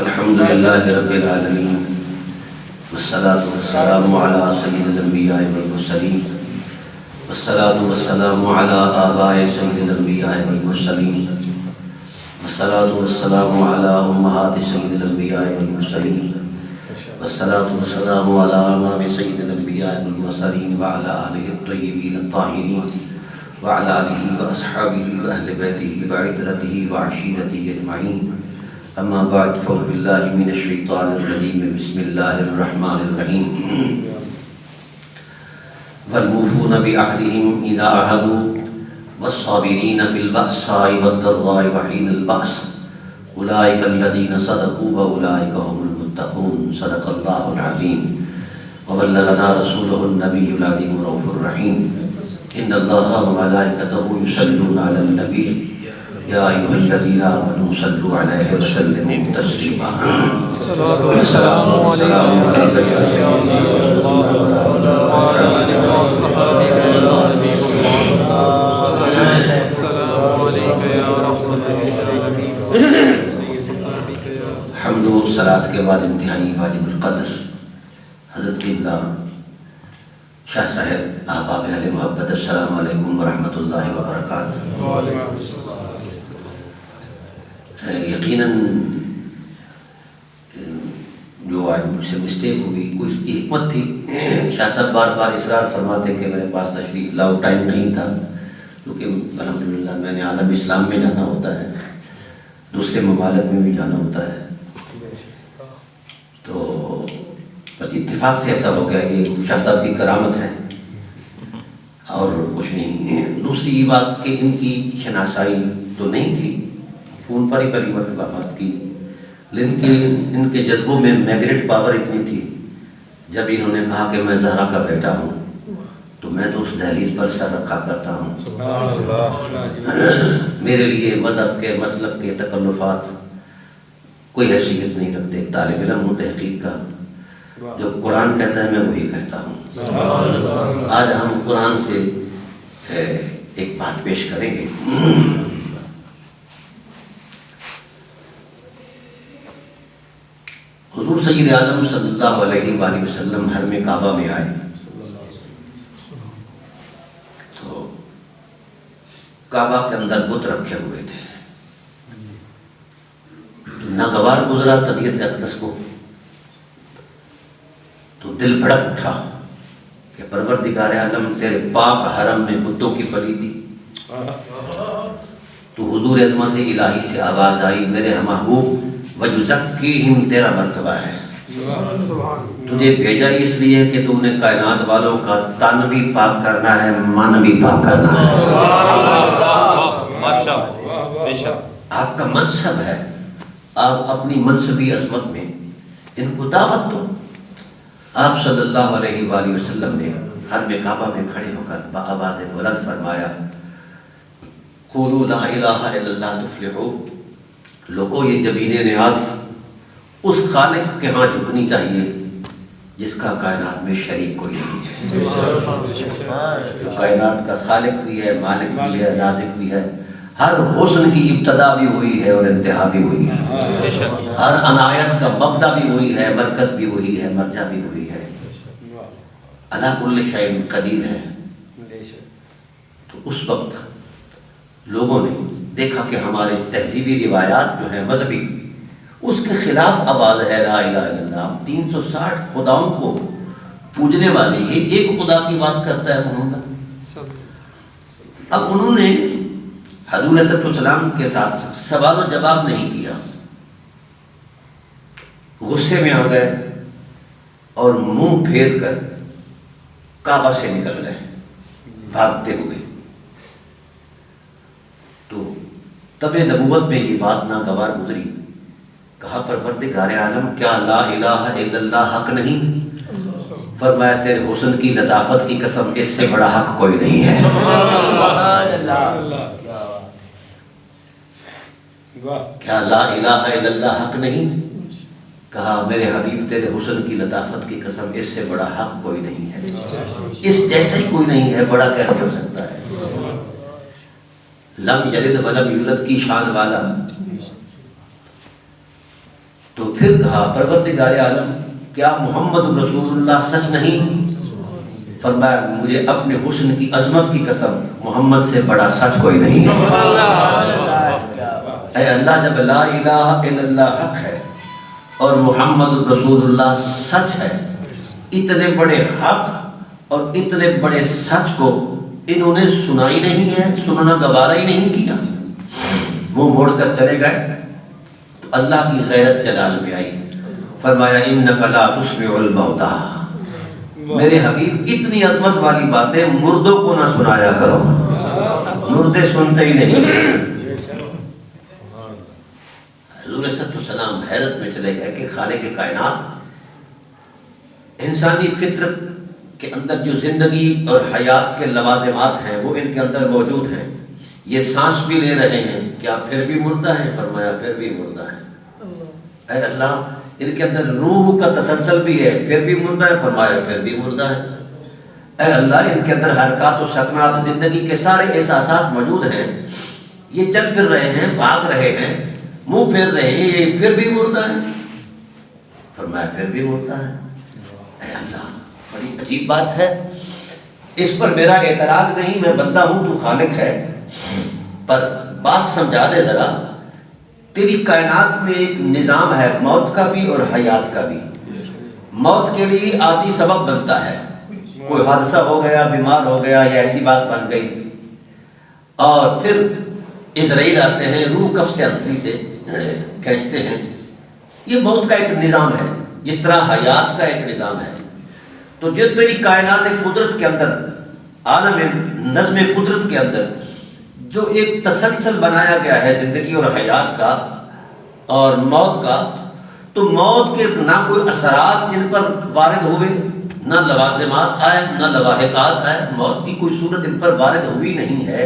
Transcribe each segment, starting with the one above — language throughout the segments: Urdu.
الحمد للہ رب العالمین والصلاة والسلام علی سید الانبیاء والمرسلین والصلاة والسلام علی آباء سید الانبیاء والمرسلین والصلاة والسلام علی امہات سید الانبیاء والمرسلین والصلاة والسلام علی امام سید الانبیاء والمرسلین وعلی آلہ الطیبین الطاہرین وعلی آلہ واصحابہ واہل بیتہ وعترتہ وعشیرتہ اجمعین. اما بعد فاعوذ باللہ من الشیطان الرجیم بسم اللہ الرحمن الرحیم. والموفون بعہدہم اذا عاہدوا والصابرین فی البأساء والضراء وحین البأس اولئک الذین صدقوا واولئک هم المتقون. صدق اللہ العظیم. وبلغنا رسولہ النبی العظیم الرؤوف الرحیم. ان اللہ وملائکتہ یصلون علی النبی یا ایھا الذین آمنوا صلوا علیہ وسلموا تسلیما. الصلاۃ والسلام علیک یا رسول اللہ وعلی آلہ وصحبہ یا حبیب اللہ. الصلاۃ والسلام علیک یا رحمۃ للعالمین. حمد و صلاۃ کے بعد انتہائی واجب القدر حضرت قبلہ شاہ صاحب احباب اہل محبت، السلام علیکم ورحمۃ اللہ وبرکاتہ. یقیناً جو آج مجھ سے مسٹیک ہوئی کوئی حکمت تھی. شاہ صاحب بار بار اصرار فرماتے کہ میرے پاس تشریف لاؤ، ٹائم نہیں تھا کیونکہ الحمدللہ میں نے عالم اسلام میں جانا ہوتا ہے، دوسرے ممالک میں بھی جانا ہوتا ہے، تو بس اتفاق سے ایسا ہو گیا. یہ شاہ صاحب کی کرامت ہے اور کچھ نہیں. دوسری یہ بات کہ ان کی شناسائی تو نہیں تھی، فون پر ہی پہلی مرتبہ بات کی، لیکن ان کے جذبوں میں میگنیٹ پاور اتنی تھی. جب انہوں نے کہا کہ میں زہرا کا بیٹا ہوں تو میں تو اس دہلیز پر سر رکھا کرتا ہوں. میرے لیے مذہب کے مسلک کے تکلفات کوئی حیثیت نہیں رکھتے. ایک طالب علم ہوں تحقیق کا، جو قرآن کہتا ہے میں وہی کہتا ہوں. آج ہم قرآن سے ایک بات پیش کریں گے. حضور سید اعظم صلی اللہ علیہ وآلہ وسلم حرم کعبہ میں آئے تو کعبہ کے اندر بت رکھے ہوئے تھے. ناگوار گزرا طبیعت اقدس کو تو دل بھڑک اٹھا کہ پروردگار عالم تیرے پاک حرم میں بتوں کی پلیدی. تو حضور عظمت الہی سے آواز آئی، میرے محبوب وَيُزَكِّيهِمْ تیرا مرتبہ ہے، تجھے بھیجا اس لیے کہ تو نے کائنات والوں کا تن بھی پاک کرنا ہے، من بھی پاک کرنا ہے. آپ کا منصب ہے، آپ اپنی منصبی عظمت میں ان کو دعوت دو. آپ صلی اللہ علیہ وآلہ وسلم نے حرم کعبہ میں کھڑے ہو کر بآواز بلند فرمایا، قولوا لا الہ الا اللہ تفلحوا. لوگوں یہ جبین نیاز اس خالق کے ہاں جھکنی چاہیے جس کا کائنات میں شریک کوئی نہیں ہے، جو کائنات کا خالق بھی ہے، مالک بھی ہے، رازق بھی ہے. ہر حسن کی ابتدا بھی ہوئی ہے اور انتہا بھی ہوئی ہے، ہر عنایت کا مبدا بھی وہی ہے، مرکز بھی وہی ہے، مرجع بھی وہی ہے. علی کل شیء قدیر ہے. تو اس وقت لوگوں نے دیکھا کہ ہمارے تہذیبی روایات جو ہیں مذہبی، اس کے خلاف آواز ہے لا الہ الا اللہ. 360 خداؤں کو پوجنے والے یہ ایک خدا کی بات کرتا ہے محمد. اب انہوں نے حضور صلی اللہ علیہ وسلم کے ساتھ سوال و جواب نہیں کیا، غصے میں آ گئے اور منہ پھیر کر کعبہ سے نکل گئے بھاگتے ہوئے. تو تب نبوت میں یہ بات ناگوار گزری. کہا پروردگار عالم کیا لا الہ الا اللہ حق نہیں؟ فرمایا تیرے حسن کی لطافت کی قسم اس سے بڑا حق کوئی نہیں ہے. کیا لا الہ الا اللہ حق نہیں؟ کہا میرے حبیب تیرے حسن کی لطافت کی قسم اس سے بڑا حق کوئی نہیں ہے. اس جیسا ہی کوئی نہیں ہے، بڑا کیسے ہو سکتا ہے؟ لم یلد ولم یولد کی شان والا تو پھر کہا پروردگار عالم کیا محمد رسول اللہ سچ نہیں؟ فرمایا مجھے اپنے حسن کی عظمت کی قسم محمد سے بڑا سچ کوئی نہیں ہے۔ اے اللہ جب لا الہ الا اللہ حق ہے اور محمد رسول اللہ سچ ہے، اتنے بڑے حق اور اتنے بڑے سچ کو انہوں نے سنا ہی نہیں ہے، سننا گوارا ہی نہیں کیا، وہ موڑ کر چلے گئے۔ تو اللہ کی غیرت جلال میں آئی، فرمایا انک لا تسمع الموتى، میرے حبیب اتنی عظمت والی باتیں مردوں کو نہ سنایا کرو، مردے سنتے ہی نہیں۔ حضور صلی اللہ علیہ وسلم حیرت میں چلے گئے کہ خالق کائنات انسانی فطرت کے اندر جو زندگی اور حیات کے لوازمات ہیں وہ ان کے اندر موجود ہیں، یہ سانس بھی لے رہے ہیں، کیا پھر بھی مردہ ہیں؟ فرمایا پھر بھی مردہ ہے۔ اے اللہ ان کے اندر روح کا تسلسل بھی ہے، پھر بھی مردہ ہے؟ فرمایا پھر بھی مردہ ہے۔ اے اللہ ان کے اندر حرکات و سکنات زندگی کے سارے احساسات موجود ہیں، یہ چل پھر رہے ہیں، بھاگ رہے ہیں، منہ پھیر رہے ہیں، یہ پھر بھی مردہ ہے؟ فرمایا پھر بھی مردہ ہے۔ اے اللہ بڑی عجیب بات ہے، اس پر میرا اعتراض نہیں، میں بندہ ہوں تو خالق ہے، پر بات سمجھا دے ذرا، تیری کائنات میں ایک نظام ہے موت کا بھی اور حیات کا بھی۔ موت کے لیے عادی سبب بنتا ہے، کوئی حادثہ ہو گیا، بیمار ہو گیا یا ایسی بات بن گئی، اور پھر اسرائیل آتے ہیں، روح کف سے انفری سے کھینچتے ہیں، یہ موت کا ایک نظام ہے، جس طرح حیات کا ایک نظام ہے۔ تو جو تیری کائنات قدرت کے اندر، عالم نظم قدرت کے اندر جو ایک تسلسل بنایا گیا ہے زندگی اور حیات کا اور موت کا، تو موت کے نہ کوئی اثرات ان پر وارد ہوئے، نہ لوازمات آئے، نہ لواحقات آئے، موت کی کوئی صورت ان پر وارد ہوئی نہیں ہے،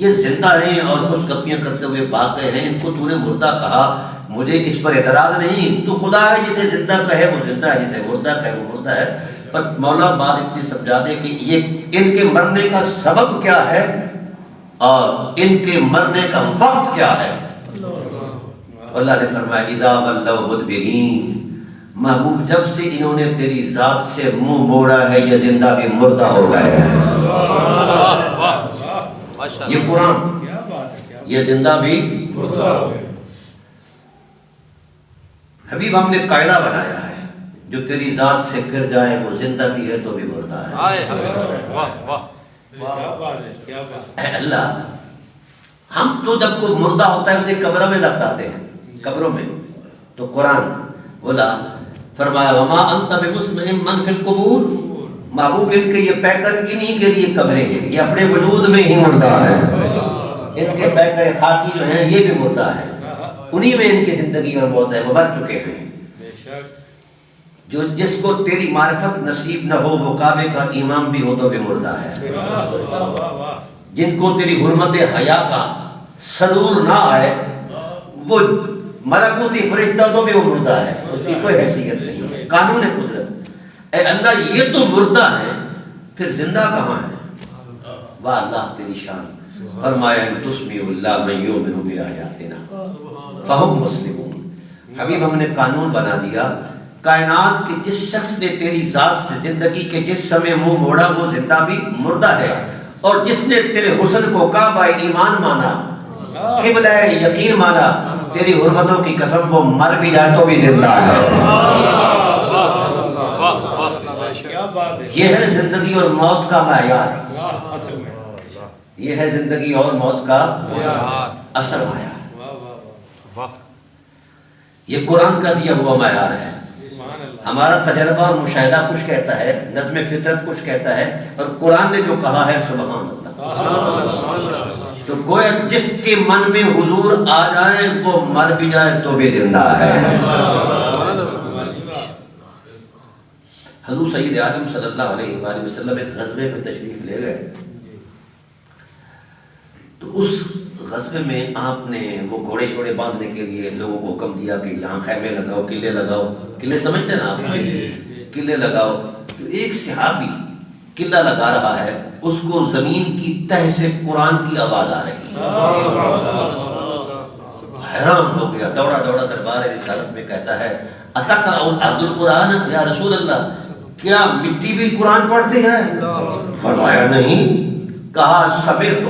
یہ زندہ ہیں اور خوش گپیاں کرتے ہوئے بھاگ گئے ہیں۔ ان کو تو نے مردہ کہا، مجھے اس پر اعتراض نہیں، تو خدا ہے جسے زندہ کہے وہ زندہ ہے، جسے مردہ کہے وہ مردہ ہے، پر مولا بات اتنی سمجھا دے کہ یہ ان کے مرنے کا سبب کیا ہے اور ان کے مرنے کا وقت کیا ہے۔ اللہ نے فرمایا اذا ولوا مدبرین، محبوب جب سے انہوں نے تیری ذات سے منہ موڑا ہے یہ زندہ بھی مردہ ہو گئے ہیں۔ یہ قرآن، یہ زندہ بھی مردہ ہو گئے۔ حبیب ہم نے قاعدہ بنایا ہے جو تیری ذات سے پھر جائے وہ زندہ بھی ہے تو بھی مردہ ہے۔ اے اللہ ہم تو جب کوئی مردہ ہوتا ہے اسے قبروں میں لٹکاتے ہیں، قبروں میں، تو قرآن بولا، فرمایا وما انت بمسمع من فی القبور، محبوب ان کے یہ پیکر انہی کے لیے قبریں ہیں، یہ اپنے وجود میں ہی مردہ ہیں، ان کے پیکر خاکی جو ہیں یہ بھی مردہ ہیں، انہی میں ان کی زندگی اور موت ہے، وہ مر چکے ہیں۔ جو جس کو تیری معرفت نصیب نہ ہو وہ کعبے کا امام بھی ہو تو بھی مردہ ہے۔ جن کو تیری حرمت حیا کا سرور نہ آئے وہ ملکوتی فرشتہ تو بھی وہ مردہ ہے، اس کی کوئی حیثیت نہیں ہے، قانون قدرت۔ اے اللہ یہ تو مردہ ہیں، پھر زندہ کہاں ہے؟ واہ اللہ تیری شان۔ فرمایا ان تسمیع اللہ من یؤمن بآیاتنا فہم مسلمون۔ حبیب ہم نے قانون بنا دیا، کائنات کے جس شخص نے تیری ذات سے زندگی کے جس سمے منہ موڑا وہ زندہ بھی مردہ ہے، اور جس نے تیرے حسن کو کعبہ ایمان مانا، قبلہ یقین مانا، تیری حرمتوں کی قسم وہ مر بھی جائے تو بھی زندہ ہے۔ یہ ہے زندگی اور موت کا معیار، یہ ہے زندگی اور موت کا اصل معیار، یہ قرآن کا دیا ہوا معیار ہے۔ ہمارا تجربہ اور مشاہدہ کچھ کہتا ہے، نظم فطرت کچھ کہتا ہے، اور قرآن نے جو کہا ہے سبحان اللہ۔ تو گویا جس کے من میں حضور آ جائے وہ مر بھی جائے تو بھی زندہ ہے۔ حضور سید عالم صلی اللہ علیہ وآلہ وسلم ایک غزوے میں تشریف لے گئے، تو اس غزوے میں آپ نے وہ گھوڑے شوڑے باندھنے کے لیے لوگوں کو حکم دیا کہ یہاں خیمے لگاؤ، قلعے لگاؤ، قلعے سمجھتے نا آپ، قلعے لگاؤ۔ تو ایک صحابی قلعہ لگا رہا ہے، اس کو زمین کی تہ سے قرآن کی آواز آ رہی ہے، حیران ہو گیا، دوڑا دوڑا دربار رسالت میں کہتا ہے اتقرأ الارض القرآن یا رسول اللہ، کیا مٹی بھی قرآن پڑھتی ہے؟ فرمایا نہیں۔ کہا سمعت،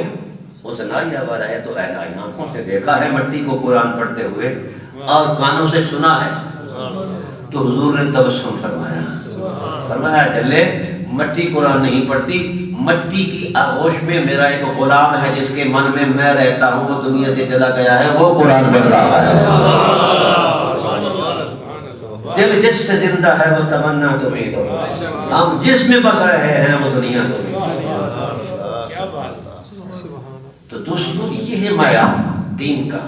اس نائی آواز ہے تو اے نائی آنکھوں سے دیکھا ہے مٹی کو قرآن پڑھتے ہوئے اور کانوں سے سنا ہے۔ تو حضور نے تبسم فرمایا، فرمایا چلے مٹی قرآن نہیں پڑھتی، مٹی کی آغوش میں میرا ایک غلام ہے جس کے من میں میں رہتا ہوں، وہ دنیا سے چلا گیا ہے، وہ قرآن پڑھ رہا ہے۔ دل جس سے زندہ ہے وہ تمنا تمہیں دو، ہم جس میں بس رہے ہیں وہ دنیا تمہیں دو۔ تو دوستو یہ ہے معیار دین کا۔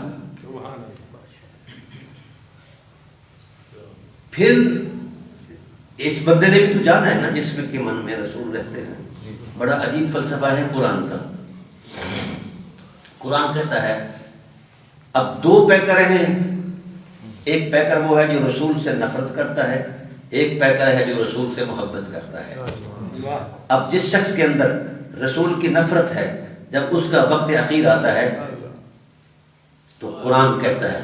پھر اس بندے نے بھی تو جانا ہے نا جس میں کہ من میں رسول رہتے ہیں۔ بڑا عجیب فلسفہ ہے قرآن کا۔ قرآن کہتا ہے اب دو پیکر ہیں، ایک پیکر وہ ہے جو رسول سے نفرت کرتا ہے، ایک پیکر ہے جو رسول سے محبت کرتا ہے۔ اب جس شخص کے اندر رسول کی نفرت ہے، جب اس کا وقت اخیر آتا ہے تو قرآن کہتا ہے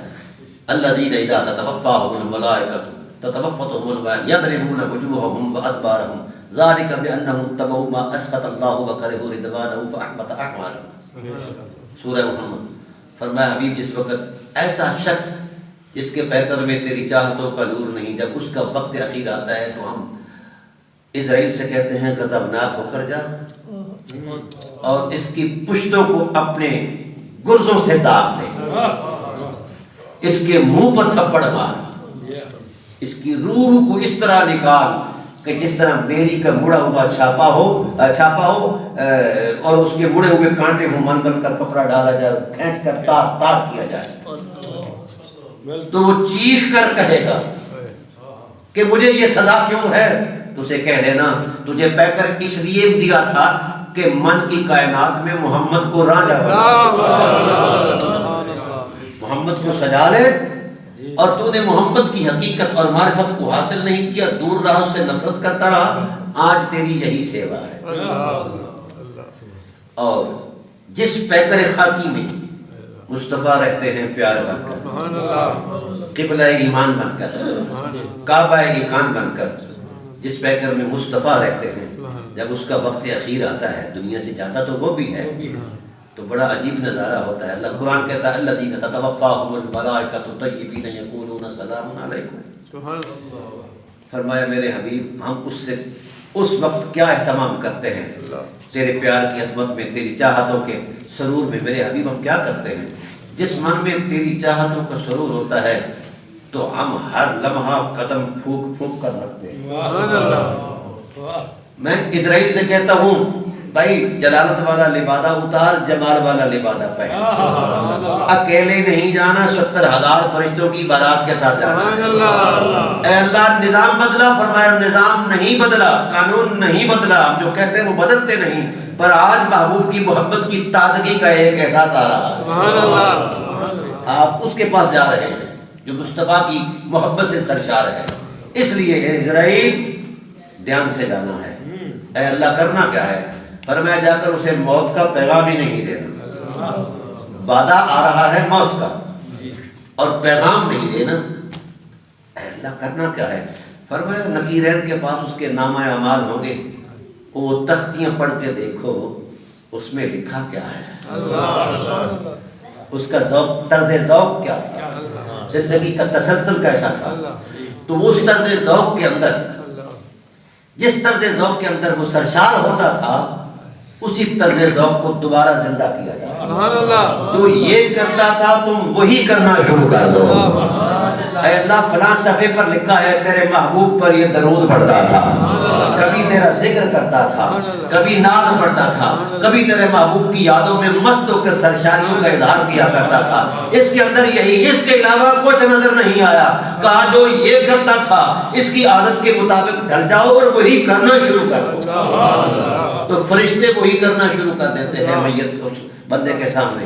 الذین اذا تتوفاہم الملائکۃ تتوفتهم الملائکۃ یضربون وجوہہم وادبارہم ذلک بانہم اتبعوا ما اسخط اللہ وکرہوا رضوانہ فاحبط اعمالہم۔ سورہ محمد۔ فرمایا حبیب جس وقت ایسا شخص جس کے پیکر میں تیری چاہتوں کا نور نہیں، جب اس کا وقت اخیر آتا ہے تو ہم اسرائیل سے کہتے ہیں غضبناک ہو کر جا اور اس کی پشتوں کو اپنے گرزوں سے داغ دے، اس کے منہ پر تھپڑ مار، اس کی روح کو اس طرح نکال کہ جس طرح بیری کا مڑا ہوا چھاپا ہو اور اس کے مڑے ہوئے کانٹے ہوں، من بن کر کپڑا ڈالا جائے، کھینچ کر تار تار کیا جائے۔ تو وہ چیخ کر کہے گا کہ مجھے یہ سزا کیوں ہے؟ تو اسے کہہ دینا تجھے پیکر اس لیے دیا تھا کہ من کی کائنات میں محمد کو راجہ محمد کو سجا لے، اور تو نے محمد کی حقیقت اور معرفت کو حاصل نہیں کیا، دور رہا، اس سے نفرت کرتا رہا، آج تیری یہی سیوا ہے۔ اور جس پیکر خاکی میں مصطفیٰ رہتے ہیں پیار بن کر، قبلہ ایمان بن کر، کعبہ ایقان بن کر، جس پیکر میں مصطفیٰ رہتے ہیں، جب اس کا وقت اخیر آتا ہے دنیا سے جاتا تو وہ بھی ہے، تو بڑا عجیب نظارہ ہوتا ہے۔ اللہ قرآن کہتا ہے الذین تتوفاہم الملائکۃ طیبین یقولون سلام علیکم۔ فرمایا میرے حبیب ہم اس سے اس وقت کیا اہتمام کرتے ہیں، تیرے پیار کی عظمت میں، تیری چاہتوں کے سرور میں میرے حبیب ہم کیا کرتے ہیں؟ جس من میں تیری چاہتوں کا سرور ہوتا ہے تو ہم ہر لمحہ قدم پھونک پھونک کر رکھتے ہیں۔ میں اسرائیل سے کہتا ہوں بھائی جلالت والا لبادہ اتار، جمال والا لبادہ پہن، اکیلے نہیں جانا، 70,000 فرشتوں کی بارات کے ساتھ جانا۔ اے اللہ نظام بدلا، فرمایا نظام نہیں بدلا، قانون نہیں بدلا، ہم جو کہتے ہیں وہ بدلتے نہیں، پر آج محبوب کی محبت کی تازگی کا ایک احساس آ رہا ہے۔ آپ اس کے پاس جا رہے ہیں جو مصطفیٰ کی محبت سے سرشار ہے۔ اس لیے اسرائیل دھیان سے جانا ہے۔ اے اللہ کرنا کیا ہے؟ فرمایا جا کر اسے موت کا پیغام ہی نہیں دینا، وعدہ آ رہا ہے موت کا اور پیغام نہیں دینا۔ اے اللہ کرنا کیا ہے؟ فرمایا نکیرین کے پاس اس کے نامہ اعمال ہوں گے، وہ تختیاں پڑھ کے دیکھو اس میں لکھا کیا ہے، اس کا ذوق، طرز ذوق کیا تھا، زندگی کا تسلسل کیسا تھا۔ تو اس طرز ذوق کے اندر، جس طرز ذوق کے اندر وہ سرشار ہوتا تھا، اسی طرز ذوق کو دوبارہ زندہ کیا جائے۔ تو یہ کرتا تھا تم وہی کرنا شروع کر دو۔ اے اللہ فلاں صفحے پر لکھا ہے تیرے محبوب پر یہ درود پڑھتا تھا، کبھی تیرا ذکر کرتا تھا، کبھی نعت پڑھتا تھا، کبھی تیرے محبوب کی یادوں میں مست ہو کر سرشاریوں کا اظہار کیا کرتا تھا۔ اس کے اندر یہی، اس کے علاوہ کچھ نظر نہیں آیا۔ کہا جو یہ کرتا تھا اس کی عادت کے مطابق ڈھل جاؤ اور وہی کرنا شروع کر دو۔ تو فرشتے وہی کرنا شروع کر دیتے ہیں میت کو بندے کے سامنے،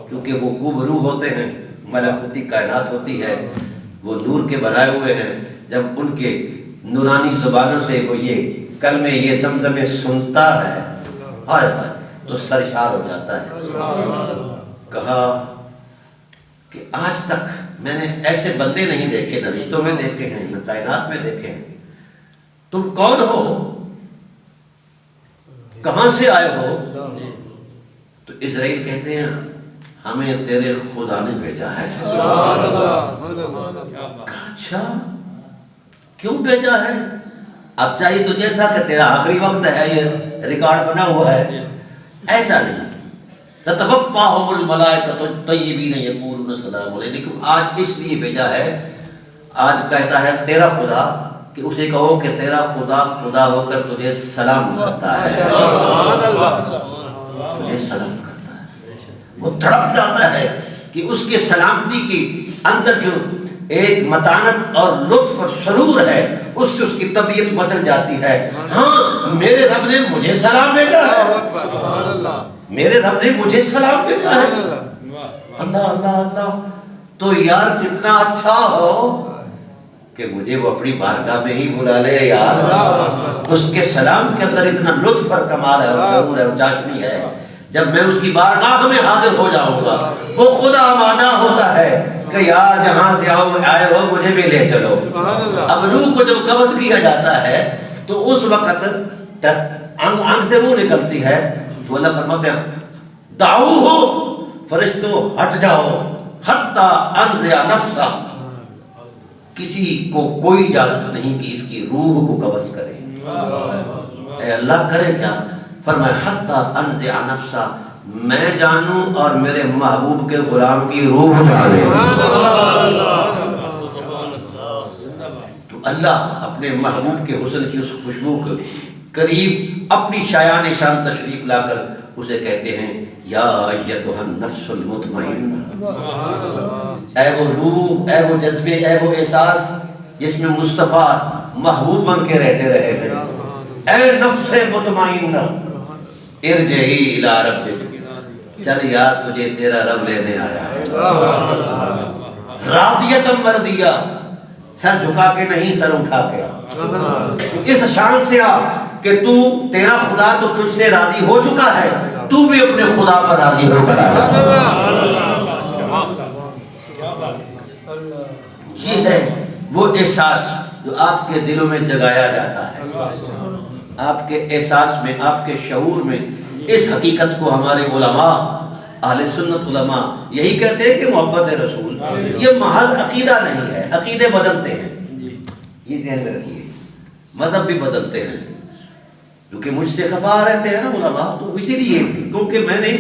کیونکہ وہ خوب روح ہوتے ہیں، ملکوتی کائنات ہوتی ہے، وہ نور کے بنائے ہوئے ہیں۔ جب ان کے نورانی زبانوں سے وہ یہ کلمے، یہ زمزمے سنتا ہے، ہائے ہائے، تو سرشار ہو جاتا ہے۔ کہا کہ آج تک میں نے ایسے بندے نہیں دیکھے، نہ رشتوں میں دیکھے ہیں نہ کائنات میں دیکھے ہیں. تم کون ہو؟ کہاں سے آئے ہو؟ تو اسرائیل کہتے ہیں ہمیں تیرے خدا نے بھیجا ہے. اچھا کیوں بھیجا ہے؟ اب چاہیے تجھے تھا کہ تیرا آخری وقت ہے، یہ ریکارڈ بنا ہوا ہے. ایسا نہیں. تتوفاہم الملائکۃ طیبین یقولون سلام علیکم. آج اس لیے بھیجا ہے، آج کہتا ہے تیرا خدا کہ اسے کہو کہ تیرا خدا خدا ہو کر تجھے سلام کرتا ہے. تجھے سلام کرتا ہے. وہ تڑپ جاتا ہے کہ اس کے سلامتی کی اندر جو ایک متانت اور لطف اور سرور ہے اس سے اس کی طبیعت بدل جاتی ہے. ہاں میرے رب نے مجھے سلام بھیجا ہے، میرے رب نے مجھے سلام بھیجا ہے. اللہ اللہ اللہ. تو یار کتنا اچھا ہو کہ مجھے وہ اپنی بارگاہ میں ہی بلا لے یار. اس کے سلام کے اندر اتنا لطف اور کمال ہے اور سرور ہے اور چاشنی ہے. جب میں اس کی بارگاہ میں حاضر ہو جاؤں گا وہ خدا آمادہ ہوتا ہے کہ یار جہاں سے آئے ہو مجھے بھی لے چلو. اب روح کو جب قبض کیا جاتا ہے تو اس وقت انگ سے روح نکلتی ہے تو اللہ فرماتے ہیں دعو ہو فرشتو ہٹ جاؤ حتی انزع نفسا. کسی کو کوئی اجازت نہیں کہ اس کی روح کو قبض کرے. اے اللہ کرے کیا؟ فرمایا حتی انزع نفسا، میں جانوں اور میرے محبوب کے غلام کی روح جانے. تو اللہ اپنے محبوب کے حسن کی اس خوشبو کے قریب اپنی شایان شان تشریف لا کر اسے کہتے ہیں یا ایتھا النفس المطمئنہ. اے وہ روح، اے وہ جذبے، اے وہ احساس جس میں مصطفیٰ محبوب بن کے رہتے رہے ہیں. اے نفس مطمئنہ ارجعی الی ربک، چل یار تجھے تیرا رب لینے آیا ہے. راضیۃ مرضیہ، سر جھکا کے نہیں سر اٹھا کے آ. اس شان سے آ کہ تو تیرا خدا تو تجھ سے راضی ہو چکا ہے، تو بھی اپنے خدا پر راضی ہو کر آ. یہ ہے وہ احساس جو آپ کے دلوں میں جگایا جاتا ہے. آپ کے احساس میں، آپ کے شعور میں اس حقیقت کو ہمارے علماء، اہل سنت علماء یہی کہتے ہیں کہ محبت رسول یہ محض عقیدہ نہیں ہے. عقیدے بدلتے ہیں، یہ ذہن میں رکھیے. مذہب بھی بدلتے ہیں کیونکہ مجھ سے خفا رہتے ہیں نا علماء. تو اسی لیے کیونکہ میں نے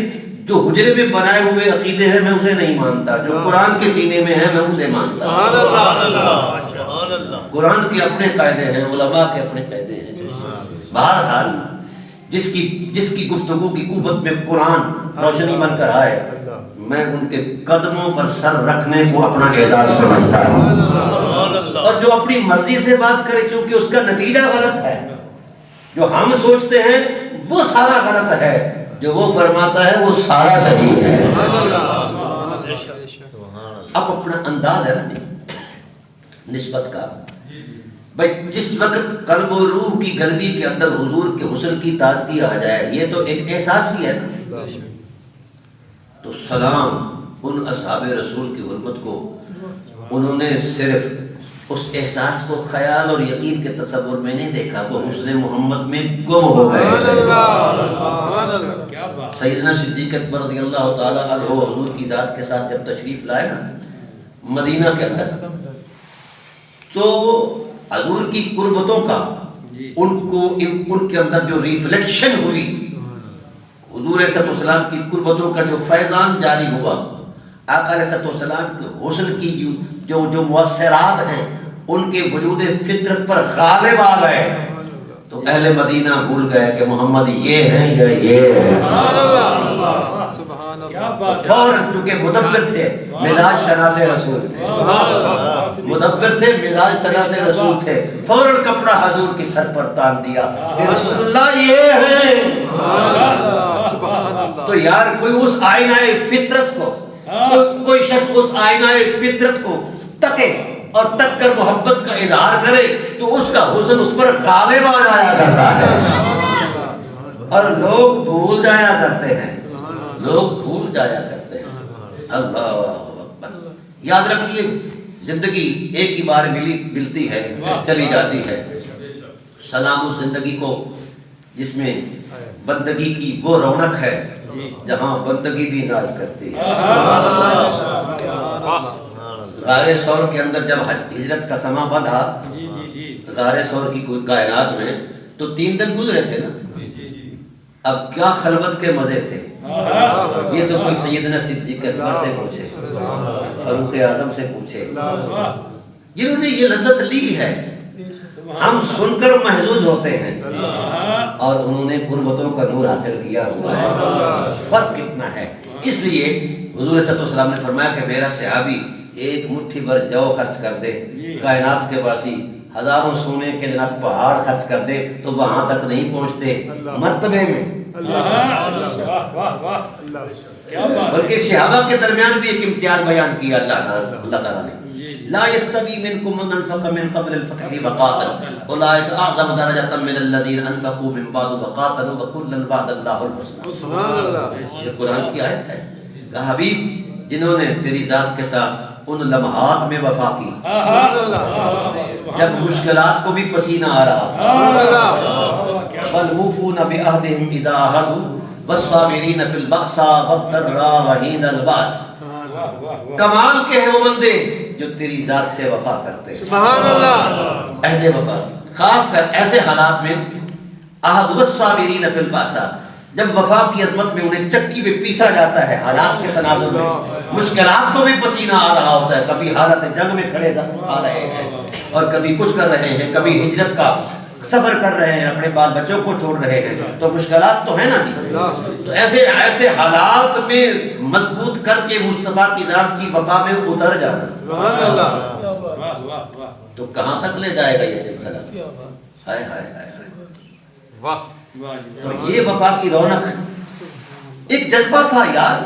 جو حجرے میں بنائے ہوئے عقیدے ہیں میں اسے نہیں مانتا، جو قرآن کے سینے میں ہے میں اسے مانتا. قرآن کے اپنے قاعدے ہیں، علماء کے اپنے قاعدے ہیں. بہرحال جس کی گفتگو کی قوت میں قرآن روشنی بن کر آئے، میں ان کے قدموں پر سر رکھنے کو اپنا اعزاز سمجھتا ہوں. اور جو اپنی مرضی سے بات کرے کیونکہ اس کا نتیجہ غلط ہے، جو ہم سوچتے ہیں وہ سارا غلط ہے، جو وہ فرماتا ہے وہ سارا صحیح ہے. اب اپنا انداز ہے نا نسبت کا. بھائی جس وقت قلب و روح کی گرمی کے اندر حضور کے حسن کی تازگی آ جائے، یہ تو ایک احساس ہی ہے نا. تو سلام ان اصحاب رسول کی غربت کو انہوں نے صرف اس احساس کو خیال اور یقین کے تصور میں نہیں دیکھا، وہ حسن محمد میں گم ہو گئے. سیدنا صدیق اکبر رضی اللہ تعالیٰ عنہ حضور کی ذات کے ساتھ جب تشریف لائے نا مدینہ کے اندر، تو حضور کی قربتوں کا ان کے اندر جو ریفلیکشن ہوئی، حضور صلی اللہ علیہ وسلم کی قربتوں کا جو فیضان جاری ہوا، آقا علیہ السلام کے حسن کی جو مؤثرات ہیں ان کے وجود فطرت پر غالب آ گئے. تو اہل مدینہ بھول گئے کہ محمد یہ ہیں یا یہ ہیں. فوراً چونکہ مدبر تھے مزاج شناس رسول تھے، مدبر تھے مزاج شناس رسول تھے، فوراً کپڑا حضور کی سر پر تان دیا کہ رسول اللہ یہ ہیں. تو یار کوئی اس آئینہ فطرت کو، کوئی شخص اس آئینہ فطرت کو تکے اور تک کر محبت کا اظہار کرے تو اس کا حسن اس پر غالب آ جایا کرتا ہے. اور لوگ بھول جایا کرتے ہیں، لوگ بھول جایا کرتے ہیں. اللہ اکبر. یاد رکھیے زندگی ایک ہی بار ملتی ہے، چلی جاتی ہے۔ سلام اس زندگی کو جس میں بندگی کی وہ رونق ہے جہاں بندگی بھی ناز کرتی ہے۔ غار ثور کے اندر جب ہجرت کا سما بندھا، غار ثور کی کوئی کائنات میں تو 3 دن گزرے تھے نا، اب کیا خلوت کے مزے تھے۔ یہ تو کوئی سیدنا صدیق اکبر سے پوچھے، فاروق اعظم سے پوچھے، جنہوں نے یہ لذت لی ہے۔ ہم سن کر محظوظ ہوتے ہیں اور انہوں نے قربتوں کا نور حاصل کیا ہوا ہے، فرق کتنا ہے۔ اس لیے حضور صلی اللہ علیہ وسلم نے فرمایا کہ میرا صحابی ایک مٹھی بھر جو خرچ کر دے، کائنات کے باسی ہزاروں سونے کے جناب پہاڑ خرچ کر دے تو وہاں تک نہیں پہنچتے مرتبے میں، بلکہ صحابہ کے درمیان بھی ایک امتیاز بیان کیا اللہ تعالیٰ نے۔ لا يستوي منكم من انفق من قبل الفتح وقاتل اولئك اعظم درجة من الذين انفقوا من بعد وقاتلوا وكلا وعد الله الحسنى۔ سبحان اللہ، یہ قرآن کی آیت ہے۔ کہا حبیب جنہوں نے تیری ذات کے ساتھ ان لمحات میں وفا کی جب مشکلات کو بھی پسینہ آ رہا تھا، والموفون بعہدهم اذا عاہدوا والصابرین فی البأساء والضراء وحین البأس۔ کمال کے ہیں وہ بندے جو تیری ذات سے وفا کرتے ہیں، سبحان اللہ، اہل وفا، خاص کر ایسے حالات میں عہد والصابرین فی البأساء، جب وفا کی عظمت میں انہیں چکی پہ پیسا جاتا ہے، حالات کے تناظر میں مشکلات کو بھی پسینہ آ رہا ہوتا ہے، کبھی حالت جنگ میں کھڑے زخم کھا رہے ہیں اور کبھی کچھ کر رہے ہیں، کبھی ہجرت کا سفر کر رہے ہیں، اپنے بال بچوں کو چھوڑ رہے ہیں، تو مشکلات تو ہیں نا جی۔ تو ایسے حالات میں مضبوط کر کے مصطفیٰ کی ذات کی وفا میں اتر جانا تو کہاں تک لے جائے گا یہ سلسلہ؟ ہائے ہائے ہائے، تو یہ وفا کی رونق ایک جذبہ تھا یار،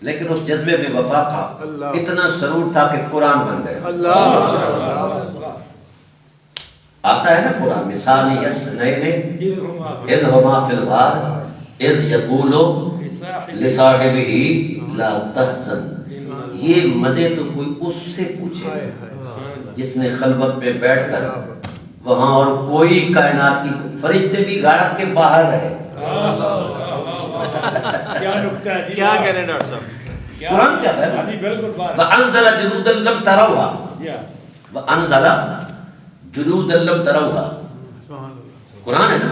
لیکن اس جذبے میں وفا کا اتنا سرور تھا کہ قرآن بن گیا۔ آتا ہے نا قرآن میں ثانی اثنین اذ ہما فی الغار اذ یقول لصاحبہ لا تحزن۔ یہ مزے تو کوئی اس سے پوچھے جس نے خلوت میں بیٹھ کر وہاں، اور کوئی کائنات کی فرشتے بھی غار کے باہر رہے۔ کیا نکتہ ہے، کیا کہہ رہے ہیں ڈاکٹر صاحب؟ قرآن کیا ہے؟ وَأَنزَلَ جُنُودًا لَّمْ تَرَوْهَا، وَأَنزَلَ جُنُودًا لَّمْ تَرَوْهَا، قرآن ہے نا۔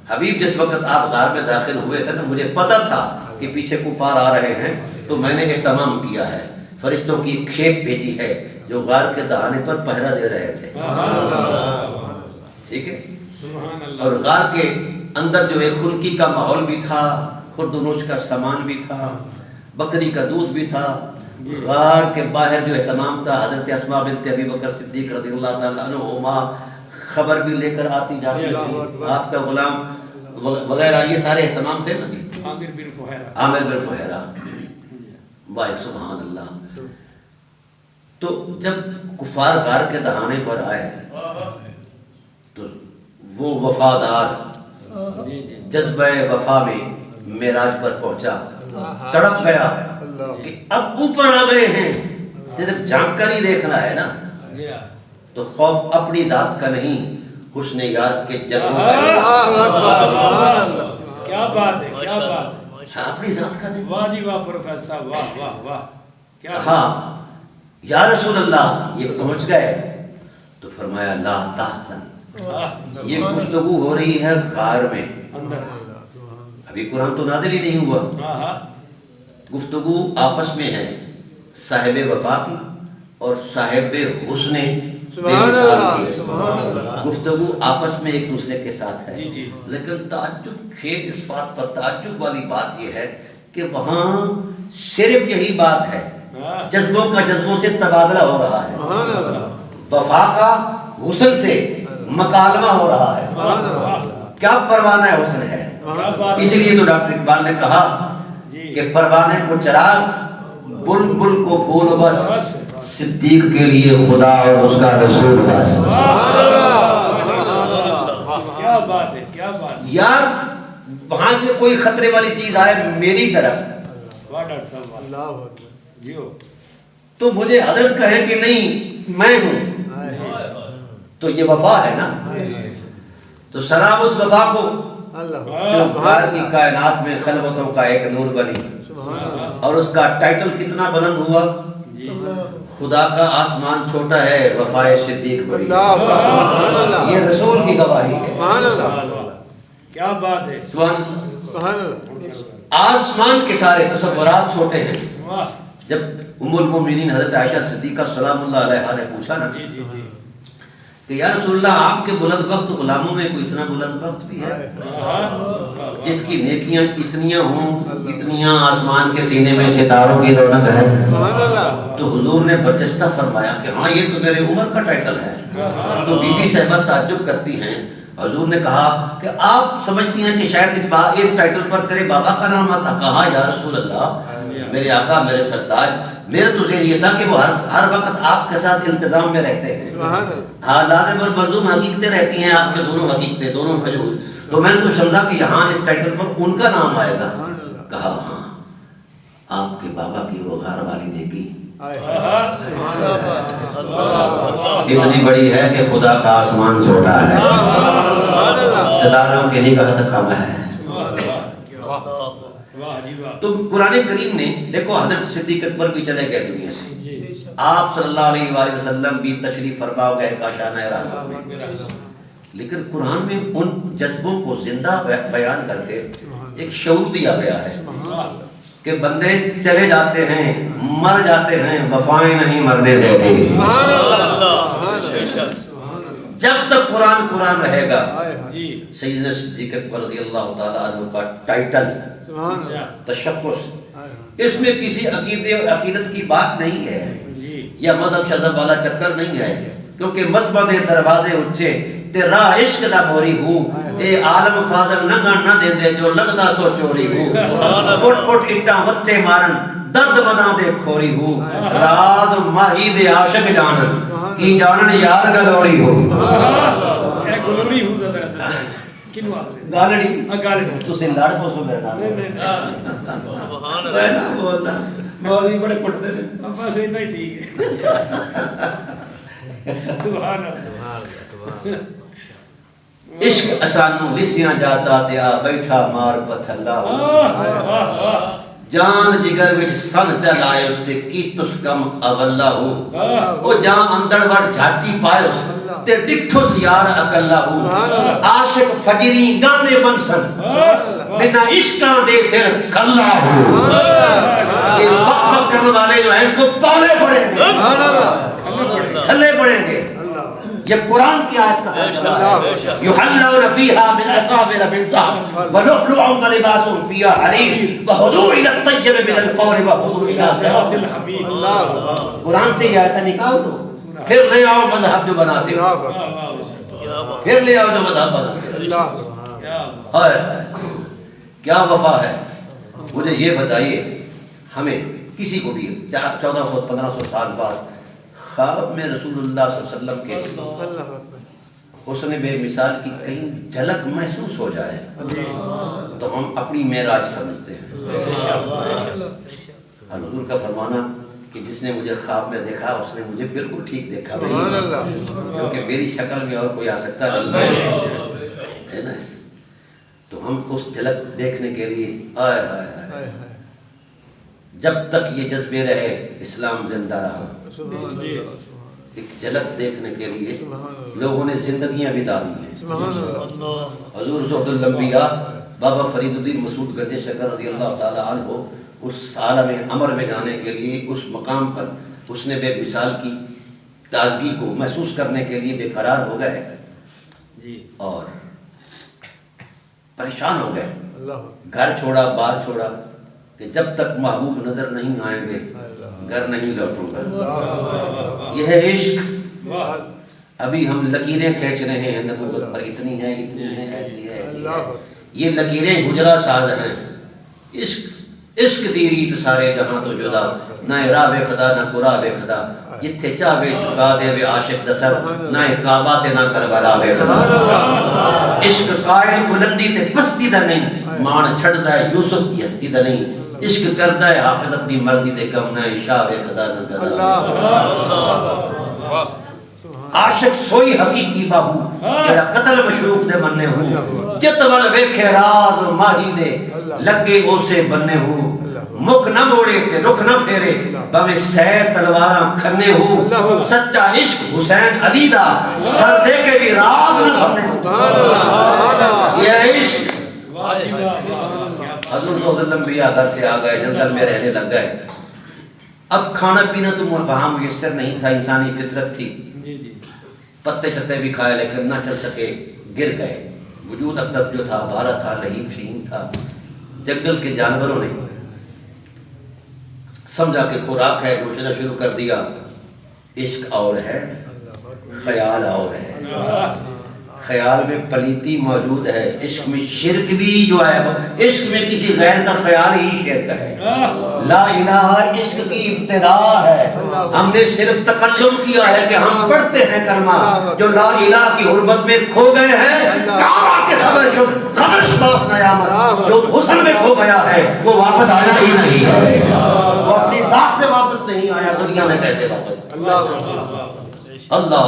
حبیب جس وقت آپ غار میں داخل ہوئے تھے نا، مجھے پتا تھا کہ پیچھے کفار آ رہے ہیں، تو میں نے اہتمام کیا ہے، فرشتوں کی ایک کھیپ بھیجی ہے جو غار کے دہانے پر پہرا دے رہے تھے، ٹھیک ہے۔ اور غار کے اندر جو ایک خنکی کا ماحول بھی تھا، خرد و نوش کا سامان بھی تھا، بکری کا دودھ بھی تھا، غار کے باہر جو اہتمام تھا، حضرت اسماء بنت ابی بکر صدیق رضی اللہ تعالیٰ عنہما خبر بھی لے کر آتی جاتی تھی، آپ کا غلام وغیرہ، یہ سارے اہتمام تھے نا جی۔ عامر بن فہیرہ، بھائی سبحان اللہ۔ تو جب کفار غار کے دہانے پر آئے تو وہ وفادار جذبہ وفا میں معراج پر پہنچا، تڑپ گیا کہ اب اوپر آ گئے ہیں، صرف جھانک کر ہی دیکھنا ہے نا، تو خوف اپنی ذات کا نہیں، حسن یار کے جلووں کا۔ کیا بات ہے، کیا بات ہے، اپنی ذات کا نہیں۔ واہ جی واہ پروفیسر صاحب، واہ واہ واہ، کہا یا رسول اللہ یہ پہنچ گئے، تو فرمایا لا تحزن، یہ گفتگو ہو رہی ہے غار میں، ابھی قرآن تو نازل ہی نہیں ہوا، گفتگو آپس میں ہے صاحب وفا کی اور صاحب حسن گفتگو آپس میں ایک دوسرے کے ساتھ ہے۔ لیکن تعجب خیز اس بات پر تعجب والی بات یہ ہے کہ وہاں صرف یہی بات ہے، جذبوں کا جذبوں سے تبادلہ ہو رہا ہے، وفا کا حسن سے مکالمہ ہو رہا ہے، کیا پروانہ حسن ہے۔ اسی لیے تو ڈاکٹر اقبال نے کہا کہ پروانے کو چراغ، بلبل کو پھول بس، صدیق کے لیے خدا اور اس کا رسول بس۔ کیا بات ہے، کیا بات ہے یار، وہاں سے کوئی خطرے والی چیز آئے میری طرف، تو مجھے حضرت کہے کہ نہیں میں ہوں، تو یہ وفا ہے نا. تو سلام اس وفا کو جو باہر کی کائنات میں خلوتوں کا ایک نور بنی، اور اس کا ٹائٹل کتنا بلند ہوا، خدا کا آسمان چھوٹا ہے وفائے صدیق بڑی. یہ رسول کی گواہی ہے. کیا بات ہے. سبحان اللہ. آسمان کے سارے تصورات چھوٹے ہیں. واہ. جب ام المومنین حضرت عائشہ صدیقہ سلام اللہ علیہا نے پوچھا نا جی جی جی کہ یا رسول اللہ آپ کے بلند وقت غلاموں میں کوئی اتنا بلند وقت بھی ہے جس کی نیکیاں اتنیاں ہوں جتنیاں آسمان کے سینے میں ستاروں کی رونق ہے؟ تو حضور نے برجستہ فرمایا کہ ہاں یہ تو میرے عمر کا ٹائٹل ہے. تو بی بی صاحبہ تعجب کرتی ہیں. حضور نے کہا کہ آپ سمجھتی ہیں کہ شاید اس ٹائٹل پر تیرے بابا کا نام آتا. کہا یا رسول اللہ میرے آقا میرے سرتاج میرا تو ذہن یہ تھا کہ وہ ہر وقت آپ کے ساتھ التزام میں رہتے ہیں. ہاں لازم اور ملزوم حقیقتیں رہتی ہیں آپ کے دونوں حقیقتیں دونوں وجود. تو میں نے تو سمجھا کہ یہاں اس ٹائٹل پر ان کا نام آئے گا. کہا ہاں آپ کے بابا کی وہ غار والی نیکی اتنی بڑی ہے کہ خدا کا آسمان چھوٹا ہے، ستاروں کی نگاہ کم ہے. تو قرآن کریم نے دیکھو حضرت صدیق اکبر بھی چلے گئے دنیا سے، آپ صلی اللہ علیہ وآلہ وسلم بھی تشریف فرما گئے کاشانہ راہ میں، لیکن قرآن میں ان جذبوں کو زندہ بیان کر کے ایک شعور دیا گیا ہے کہ بندے چلے جاتے ہیں مر جاتے ہیں وفائیں نہیں مرنے دیتے. جب تک قرآن قرآن رہے گا. سیدنا صدیق اکبر رضی اللہ تعالیٰ عنہ کا ٹائٹل تشخص اس میں کسی عقیدے اور عقیدت کی بات نہیں ہے یا مذہب شذب والا چکر نہیں ہے، کیونکہ مذہب دے دروازے اچھے تے راہ عشق دا موری ہوں اے عالم فاضل نگا نہ دے دے جو لگدا سو چوری ہوں پٹ پٹ اٹا وتے مارن درد بنا دے کھوری ہوں راز ماہی دے عاشق جانن کی جانن یار گلوری ہو. اے گلوری ہوں ذرا کینو آکھدے گالڑی گالڑی تسی لڑ پوسو میرے نال. سبحان اللہ نا بولنا مولوی بڑے پٹدے نے بس اتنا ہی ٹھیک ہے. سبحان اللہ. عشق اسانو لسیاں جاتا تیا بیٹھا مار پتھلا ہو جان جگر وچ سن چلائے اس تے کیتس کم اغلا ہو او جان اندر وڑ جھاٹی پائے اس تے ڈٹھوس یار اکلا ہو عاشق فجری گانے بنسن بنا عشقاں دے سر کھلا ہو. یہ وقت وقت کرنے والے جو ہیں ان کو پالے پڑیں گے کھلے پڑیں گے. یہ قرآن کی آیت کا یحلون فیہا من اساور من ذہب ولؤلؤا ولباسهم فیہا حریر وہدوا الی الطیب من القول وہدوا الی صراط الحمید. قرآن سے یہ آیت نکال دو پھر لے آؤ مذہب جو بناتے ہو پھر لے آؤ جو مذہب بناتے ہو. کیا وفا ہے. مجھے یہ بتائیے ہمیں کسی کو بھی 1400-1500 سال بعد خواب میں رسول اللہ صلی اللہ علیہ وسلم کے حسن بے مثال کی کہیں جھلک محسوس ہو جائے تو ہم اپنی معراج سمجھتے ہیں. حضور کا فرمانا کہ جس نے مجھے خواب میں دیکھا اس نے مجھے بالکل ٹھیک دیکھا کیونکہ میری شکل میں اور کوئی آ سکتا ہے نا. تو ہم اس جھلک دیکھنے کے لیے آئے آئے جب تک یہ جذبے رہے اسلام زندہ رہا. ایک جھلک دیکھنے کے لیے لوگوں نے زندگیاں بتا دی ہیں. حضور زہد الانبیاء بابا فرید الدین مسعود گنج شکر رضی اللہ تعالیٰ عنہ اس عالم امر میں جانے کے لیے اس مقام پر اس نے بے مثال کی تازگی کو محسوس کرنے کے لیے بے قرار ہو گئے اور پریشان ہو گئے. گھر چھوڑا بار چھوڑا کہ جب تک محبوب نظر نہیں آئیں گے گھر نہیں لوٹوں گا. یہ ہے عشق. ابھی ہم لکیریں کھینچ رہے ہیں نبوت پر اتنی ہے ایسی ہے. یہ لکیریں حجرہ ساز ہیں. عشق دی ریت سارے جہاں تو جدا نہ راہ بے خدا نہ قرا بے خدا جتھے چاہے جھکا دے وے عاشق دسر نہ کعبہ تے نہ کربلا بے خدا. عشق قائل بلندی تے پستی دا نہیں مان چھڑدا ہے یوسف کی ہستی دا نہیں عشق کرتا ہے حافظ اپنی مرضی دے کم نہ اشارے خدا نہ کرتا عاشق سوئی حقیقی بابو جڑا قتل مشروق دے بننے ہوں جت ول ویکھے راز ماہی دے لگے اسے بننے ہوں مکھ نہ موڑے تے رخ نہ پھیرے باویں سہ تلواراں کھنے ہوں سچا عشق حسین علی دا سر دے کے بھی راز نہ بننے ہوں یہ عشق حضور صلی اللہ علیہ گھر سے آ گئے جنگل میں رہنے لگ گئے اب کھانا پینا تو وہاں میسر نہیں تھا انسانی فطرت تھی پتے شتے بھی کھائے لیکن نہ چل سکے گر گئے وجود اقدس جو تھا بارہ تھا لہیم شہیم تھا جنگل کے جانوروں نے سمجھا کہ خوراک ہے نوچنا شروع کر دیا عشق اور ہے خیال اور ہے خیال میں پلیتی موجود ہے عشق میں شرک بھی جو ہے عشق میں کسی غیر کا خیال ہی شرک ہے لا الہ عشق کی ابتدا ہے ہم نے صرف تکلم کیا ہے کہ ہم پڑھتے ہیں کلمہ جو لا الہ کی حرمت میں کھو گئے ہیں کعبہ کے خبر شباس نیامت جو اس حسن میں کھو گیا ہے وہ واپس آیا ہی نہیں ہے وہ اپنی ذات میں واپس نہیں آیا دنیا میں کیسے واپس اللہ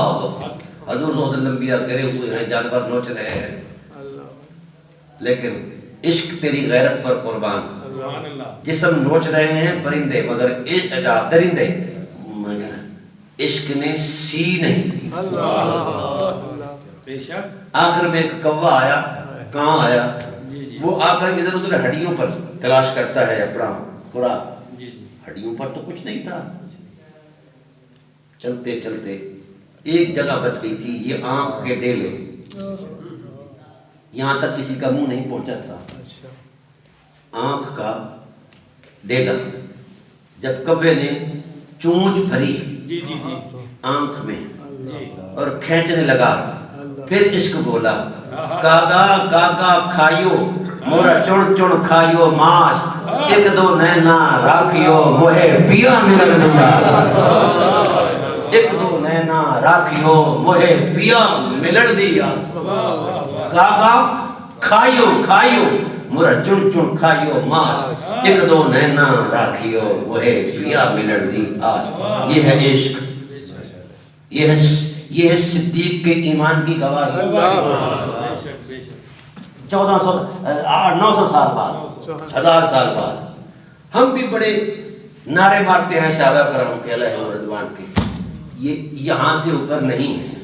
حضور صلی اللہ علیہ وسلم گرے ہوئے ہیں جانور نوچ رہے ہیں لیکن عشق تیری غیرت پر قربان جسم نوچ رہے ہیں پرندے مگر درندے مگر عشق نے سی نہیں آخر میں ایک کوا آیا کہاں آیا وہ آ کر ادھر ادھر ہڈیوں پر تلاش کرتا ہے اپنا خوراک ہڈیوں پر تو کچھ نہیں تھا چلتے چلتے ایک جگہ بچ گئی تھی یہ آنکھ کے ڈیلے یہاں تک کسی کا منہ نہیں پہنچا تھا آنکھ کا ڈیلا جب کبے نے چونچ بھری آنکھ میں اور کھینچنے لگا پھر عشق بولا کاگا کاگا کھائیو مورا چڑ چڑ کھائیو ماس ایک دو نینا راکھیو موہے پیا میرا مدنیاس ایک دو نینا راکھیو موہے پیا ملڑ دیا کاگا کھائیو کھائیو مورا چن چن کھائیو ماس ایک دو نینا راکھیو موہے پیا ملڑ دی آس یہ ہے عشق یہ ہے صدیق کے ایمان کی گواہی 900 سال بعد 1000 سال بعد ہم بھی بڑے نعرے مارتے ہیں صحابہ کرام کے علیہ رضوان کے یہ یہاں سے اوپر نہیں ہے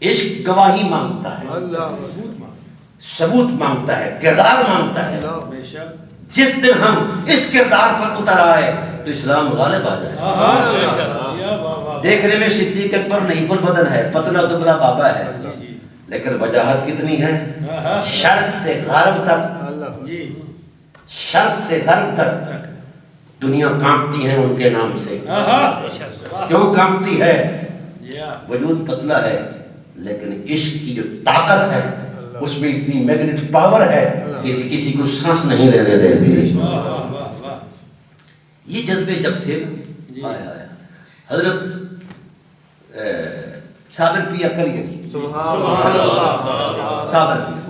عشق گواہی مانگتا ہے ثبوت مانگتا ہے کردار مانگتا ہے جس دن ہم اس کردار پر اتر آئے تو اسلام غالب آ جائے دیکھنے میں صدیق اکبر نحیف البدن ہے پتلا دبلا بابا ہے لیکن وجاہت کتنی ہے شرق سے غرب تک شرق سے غرب تک دنیا کانپتی ہے ان کے نام سے کیوں کانپتی ہے وجود پتلا ہے لیکن عشق کی جو طاقت ہے اس میں اتنی میگنیٹک پاور ہے کسی کو سانس نہیں لینے دیتی یہ جذبے جب تھے آیا حضرت صابر پیا کلیگری صابر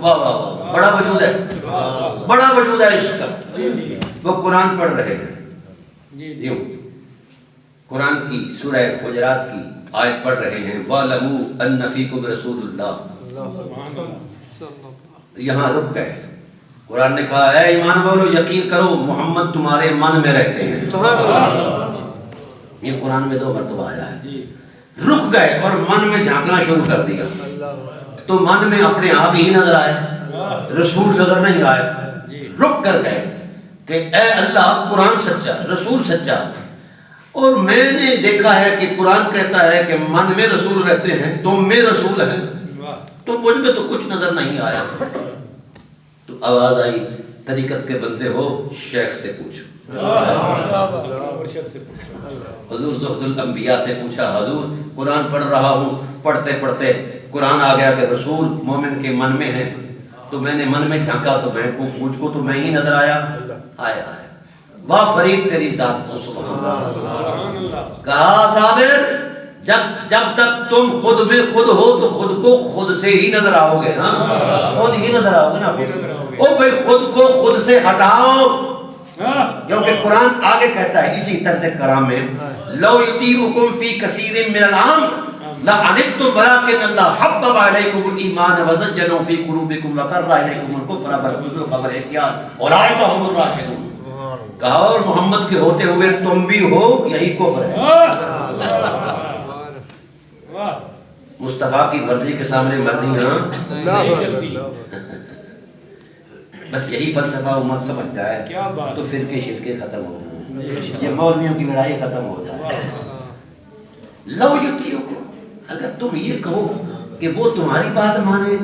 واہ واہ واہ بڑا وجود ہے عشق کا وہ قرآن پڑھ رہے ہیں یوں قرآن کی سورہ حجرات کی آیت پڑھ رہے ہیں وَعْلَمُوا أَنَّ فِيكُمْ رَسُولُ اللَّهِ یہاں رک گئے قرآن نے کہا اے ایمان والو یقین کرو محمد تمہارے من میں رہتے ہیں یہ قرآن میں 2 مرتبہ آیا ہے رک گئے اور من میں جھانکنا شروع کر دیا تو من میں اپنے آپ ہی نظر آئے رسول نظر نہیں آئے رک کر گئے کہ اے اللہ قرآن سچا رسول سچا اور میں نے دیکھا ہے کہ قرآن کہتا ہے کہ من میں رسول رہتے ہیں تم میں رسول ہیں تو مجھ میں تو کچھ نظر نہیں آیا تو آواز آئی طریقت کے بندے ہو شیخ سے پوچھو حضور زہد الانبیاء سے پوچھا حضور قرآن پڑھ رہا ہوں پڑھتے پڑھتے قرآن آ گیا کہ رسول مومن کے من میں ہے تو میں نے من میں جھانکا تو مجھ کو تو میں ہی نظر آیا آئے واہ فرید تیری ذات کو سبحان اللہ کہا صابر جب تک تم خود میں خود ہو تو خود کو خود سے ہی نظر آؤ گے نا خود ہی نظر آؤ گے نا او بھائی خود کو خود سے ہٹاؤ، کیونکہ قرآن آگے کہتا ہے اسی طرز کرام میں لو یطیعکم فی کثیر من الامر لعنتم ولکن اللہ حبب علیکم الایمان وزینہ فی قلوبکم وکرہ الیکم الکفر والفسوق والعصیان اولئک هم الراشدون۔ کہا اور محمد کے ہوتے ہوئے تم بھی ہو، یہی کفر ہے۔ مصطفیٰ کی مرضی کے سامنے مرضیاں بس یہی فلسفہ امت سمجھ جائے تو فرقے شرکے ختم ہو جائیں، یہ مولویوں کی لڑائی ختم ہو جائے۔ لو یطیعکم، اگر تم یہ کہو کہ وہ تمہاری بات مانے،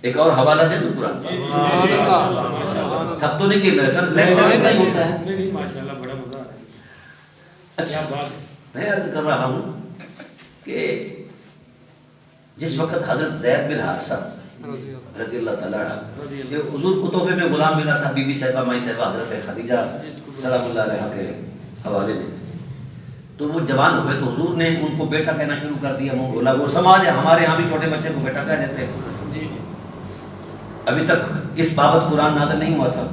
ایک اور حوالہ دے دو قرآن، تھک تو نہیں کہ میرے ساتھ لیکچر نہیں ہوتا ہے۔ اچھا میں عرض کر رہا ہوں کہ جس وقت حضرت زید بن حارثہ رضی اللہ تعالیٰ عنہ کہ حضور کو تحفے میں غلام ملا تھا، بی بی صاحبہ مائی صاحبہ حضرت خدیجہ سلام اللہ علیہا کے حوالے میں، تو وہ جوان ہوئے تو حضور نے ان کو بیٹا کہنا شروع کر دیا، منہ بولا۔ وہ سماج ہے، ہمارے یہاں بھی چھوٹے بچے کو بیٹا کہہ دیتے ہیں، ابھی تک اس بابت قرآن نازل نہیں ہوا تھا،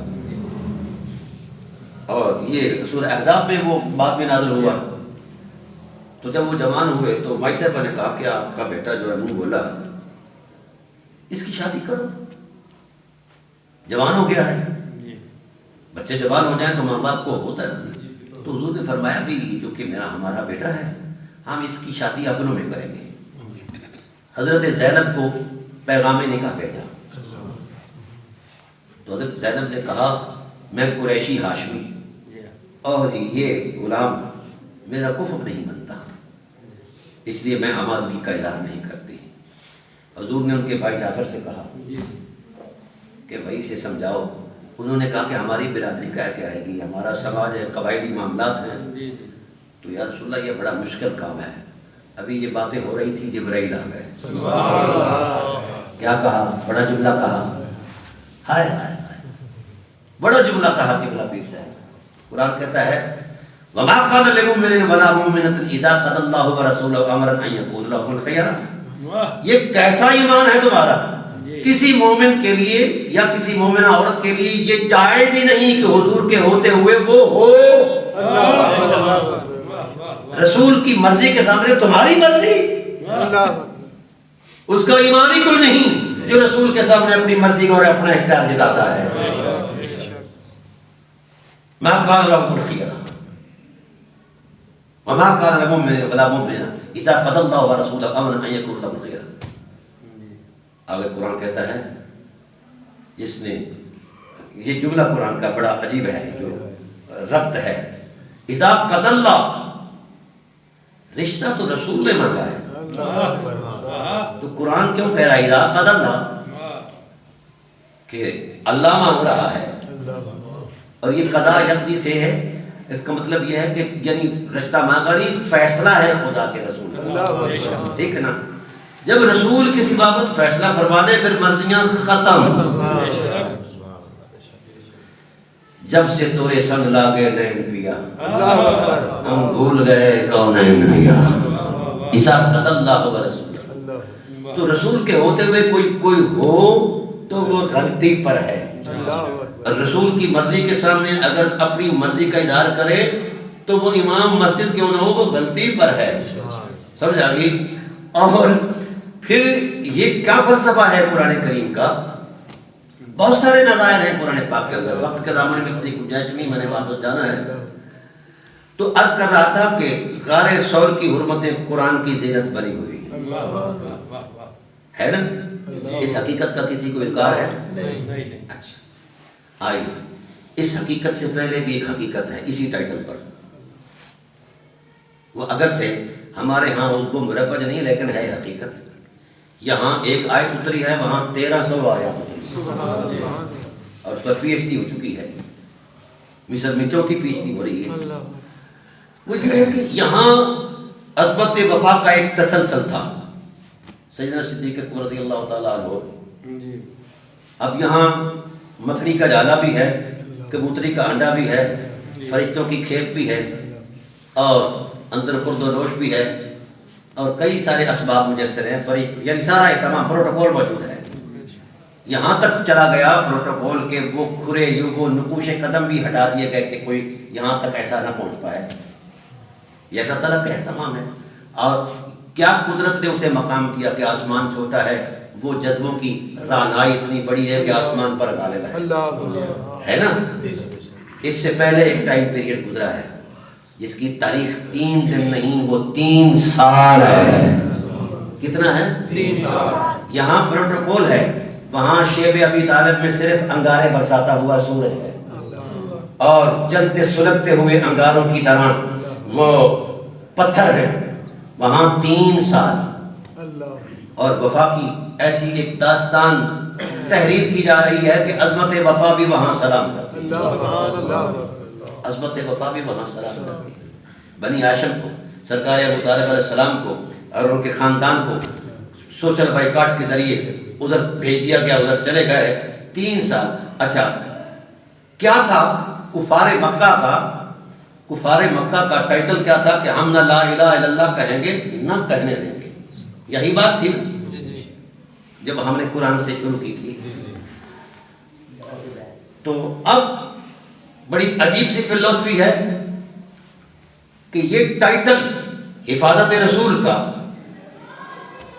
اور یہ سورہ احزاب میں وہ بعد میں نازل ہوا۔ تو جب وہ جوان ہوئے تو مائی صاحبہ نے کہا کہ آپ کا بیٹا جو ہے منہ بولا، اس کی شادی کرو، جوان ہو گیا ہے۔ بچے جوان ہو جائیں تو ماں باپ کو ہوتا ہے، تو حضور نے فرمایا بھی جو کہ ہمارا بیٹا ہے، ہم اس کی شادی اپنوں میں کریں گے۔ حضرت زینب کو پیغام نکاح بھیجا، تو حضرت زینب نے کہا میں قریشی ہاشمی اور یہ غلام میرا کفر نہیں بنتا، اس لیے میں آمادگی کا اظہار نہیں کرتی۔ حضور نے ان کے بھائی جعفر سے کہا کہ بھائی سے سمجھاؤ، انہوں نے کہا کہ ہماری برادری کیا آئے گی، ہمارا سماج ہے، قبائلی معاملات ہیں، تو یا رسول اللہ یہ بڑا مشکل کام ہے۔ ابھی یہ باتیں ہو رہی تھی، جبرائیل آ گئے، کیا کہا، بڑا جملہ کہا، ہائے ہائے ہائے، بڑا جملہ کہا کہ بلا پیر صاحب۔ قرآن کہتا ہے وَمَا كَانَ لِمُؤْمِنٍ وَلَا مُؤْمِنَةٍ إِذَا قَضَى اللَّهُ وَرَسُولُهُ أَمْرًا أَن يَكُونَ لَهُمُ الْخِيَرَةُ۔ یہ کیسا ایمان ہے تمہارا، کسی مومن کے لیے یا کسی مومنہ عورت کے لیے یہ جائز ہی نہیں کہ حضور کے ہوتے ہوئے وہ ہو، رسول کی مرضی کے سامنے تمہاری مرضی، اس کا ایمان ہی کوئی نہیں جو رسول کے سامنے اپنی مرضی اور اپنا اختیار جتاتا ہے۔ مَا كَانَ لَهُمُ الْخِيَرَةُ وَمَا كَانَ لِمُؤْمِنٍ وَلَا مُؤْمِنَةٍ إِذَا قَضَى اللَّهُ وَرَسُولُهُ أَمْرًا أَن يَكُونَ لَهُمُ الْخِيَرَةُ۔ آگے قرآن کہتا ہے، جس نے یہ جملہ قرآن کا بڑا عجیب ہے جو ربط ہے، اذا قضى اللہ، رشتہ تو رسول نے مانگا ہے، تو قرآن کیوں کہہ رہا ہے اذا قضى اللہ، کہ اللہ مانگ رہا ہے، اور یہ قضا یقضی سے ہے، اس کا مطلب یہ ہے کہ یعنی رشتہ مانگا نہیں، فیصلہ ہے خدا کے رسول، ٹھیک ہے نا۔ جب رسول کسی بابت فیصلہ فرما دے پھر مرضیاں ختم۔ جب سے تورے سنگ لاگے نین پیا، ہم بھول گئے کونین پیا، اذا قضى اللہ ورسولہ۔ تو رسول کے ہوتے ہوئے کوئی ہو تو وہ غلطی پر ہے، رسول کی مرضی کے سامنے اگر اپنی مرضی کا اظہار کرے تو وہ امام مسجد کیوں نہ ہو، وہ غلطی پر ہے، سمجھ آ گئی۔ اور پھر یہ کیا فلسفہ ہے قرآن کریم کا، بہت سارے نظائر ہیں قرآن پاک کے اندر، وقت کے دامن میں اتنی گنجائش نہیں، میں نے واپس جانا ہے۔ تو عرض کر رہا تھا کہ غار ثور کی حرمتیں قرآن کی زینت بنی ہوئی ہے نا، اس حقیقت کا کسی کو انکار ہے؟ اچھا آئیے، اس حقیقت سے پہلے بھی ایک حقیقت ہے اسی ٹائٹل پر، وہ اگرچہ ہمارے ہاں اس کو مروج نہیں لیکن ہے حقیقت۔ یہاں ایک آیت اتری ہے، وہاں 1300 آیات اتری، اور اس پر پی ایچ ڈی ہو چکی ہے، مصر میں چوتھی پی ایچ ڈی ہو رہی ہے۔ وہ یہ ہے کہ یہاں عظمت وفا کا ایک تسلسل تھا، سیدنا صدیق اکبر رضی اللہ تعالیٰ عنہ۔ اب یہاں مکڑی کا جالا بھی ہے، کبوتری کا انڈا بھی ہے، فرشتوں کی کھیپ بھی ہے، اور اندر خرد و نوش بھی ہے، اور کئی سارے اسباب مجسر ہیں، یعنی سارا تمام پروٹوکول موجود ہے۔ یہاں تک چلا گیا پروٹوکول کہ وہ کھرے وہ نقوش قدم بھی ہٹا دیے گئے کہ کوئی یہاں تک ایسا نہ پہنچ پائے. یہ اللہ تعالیٰ کا اہتمام ہے. اور کیا قدرت نے اسے مقام کیا کہ آسمان چھوٹا ہے, وہ جذبوں کی رانائی اتنی بڑی ہے کہ آسمان پر غالب ہے نا. اس سے پہلے ایک ٹائم پیریڈ گزرا ہے جس کی تاریخ 3 دن نہیں, وہ 3 سال ہے. کتنا ہے؟ 3 سال. یہاں پروٹوکول ہے, وہاں شیب ابی طالب میں صرف انگارے برساتا ہوا سورج ہے, اور جلتے سلگتے ہوئے انگاروں کی طرح وہ پتھر ہے. وہاں 3 سال. اور وفا کی ایسی ایک داستان تحریر کی جا رہی ہے کہ عظمت وفا بھی وہاں سلام کرتی ہے. عظمت وفا بھی وہاں سلام کرتی ہے. بنی ہاشم کو, سرکار ابو طالب علیہ السلام کو اور ان کے خاندان کو سوشل بائیکاٹ کے ذریعے ادھر بھیج دیا گیا, ادھر چلے گئے 3 سال. اچھا کیا تھا کفار مکہ کا ٹائٹل کیا تھا کہ ہم نہ لا الہ الا اللہ کہیں گے نہ کہنے دیں گے. یہی بات تھی جب ہم نے قرآن سے شروع کی تھی. تو اب بڑی عجیب سی فلسفی ہے کہ یہ ٹائٹل حفاظت رسول کا,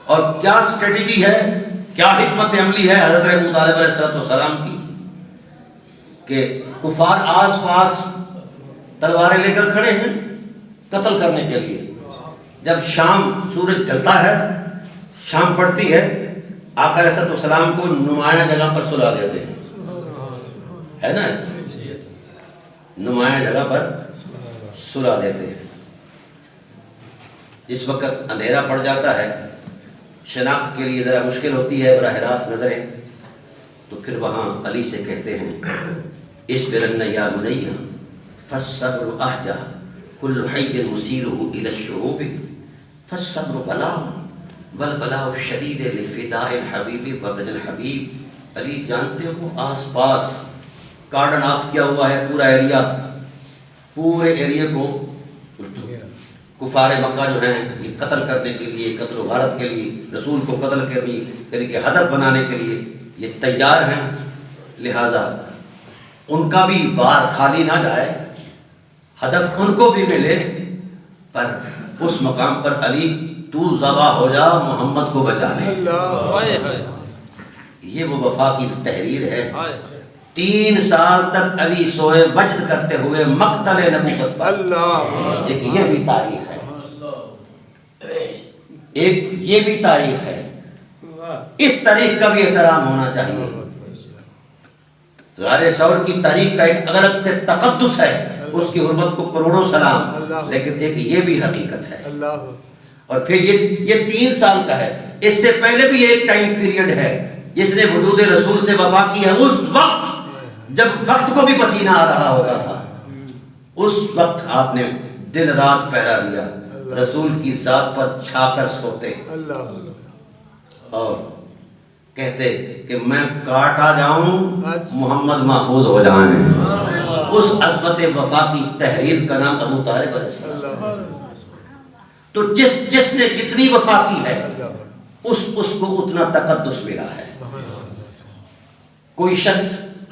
اور کیا اسٹریٹجی ہے, کیا حکمت عملی ہے حضرت ابو طالب علیہ السلام کی کہ کفار آس پاس تلواریں لے کر کھڑے ہیں قتل کرنے کے لیے. جب شام سورج ڈھلتا ہے, شام پڑتی ہے, آقا علیہ السلام کو نمایاں جگہ پر سلا دیتے ہیں, ہے نا ایسا, نمایاں جگہ پر سلا دیتے ہیں. اس وقت اندھیرا پڑ جاتا ہے, شناخت کے لیے ذرا مشکل ہوتی ہے براہ راست نظریں, تو پھر وہاں علی سے کہتے ہیں اصبرن یا بنی فالصبر احجا کل حی مسیرہ الی الشعوب فالصبر بلاء والبلاء الشدید لفداء الحبیب وابن الحبیب. علی جانتے ہو آس پاس کارڈن آف کیا ہوا ہے پورا ایریا, پورے ایریا کو کفار مکہ جو ہیں یہ قتل کرنے کے لیے, قتل و غارت کے لیے, رسول کو قتل کرنے کے ہدف بنانے کے لیے یہ تیار ہیں. لہذا ان کا بھی وار خالی نہ جائے, ہدف ان کو بھی ملے, پر اس مقام پر علی تو ذبح ہو جا, محمد کو بچا لے. یہ وہ وفا کی تحریر ہے. 3 سال تک علی سوئے وجد کرتے ہوئے مقتل نبوت پر. ایک یہ بھی تاریخ ہے, ایک یہ بھی تاریخ ہے. اس تاریخ کا بھی احترام ہونا چاہیے. غار ثور کی تاریخ کا ایک الگ سے تقدس ہے, اس کی حرمت کو کروڑوں سلام, لیکن ایک یہ بھی حقیقت ہے. اور پھر یہ 3 سال کا ہے. اس سے پہلے بھی ایک ٹائم پیریڈ ہے جس نے وجود رسول سے وفا کی ہے. اس وقت جب وقت کو بھی پسینہ آ رہا ہوتا تھا, اس وقت آپ نے دن رات پہرا دیا, رسول کی ذات پر چھا کر سوتے اور کہتے کہ میں کاٹا جاؤں محمد محفوظ ہو جائیں. اس عظمت وفا کی تحریر کا نام ابو طالب علیہ السلام. تو جس نے جتنی وفا کی ہے اس کو اتنا تقدس ملا ہے. کوئی شخص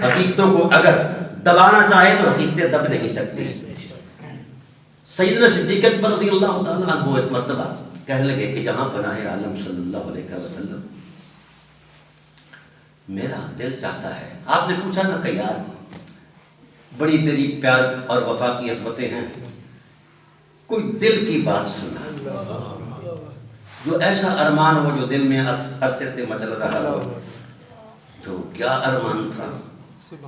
حقیقتوں کو اگر دبانا چاہے تو حقیقتیں دب نہیں سکتی. سیدنا صدیق اکبر رضی اللہ تعالیٰ عنہ ایک مرتبہ کہنے لگے کہ جہاں پناہ عالم صلی اللہ علیہ وسلم, میرا دل چاہتا ہے. آپ نے پوچھا نا کہ یار بڑی تیری پیار اور وفا کی عظمتیں ہیں, کوئی دل کی بات سنا, جو ایسا ارمان ہو جو دل میں عرصے سے مچل رہا ہو. تو کیا ارمان تھا,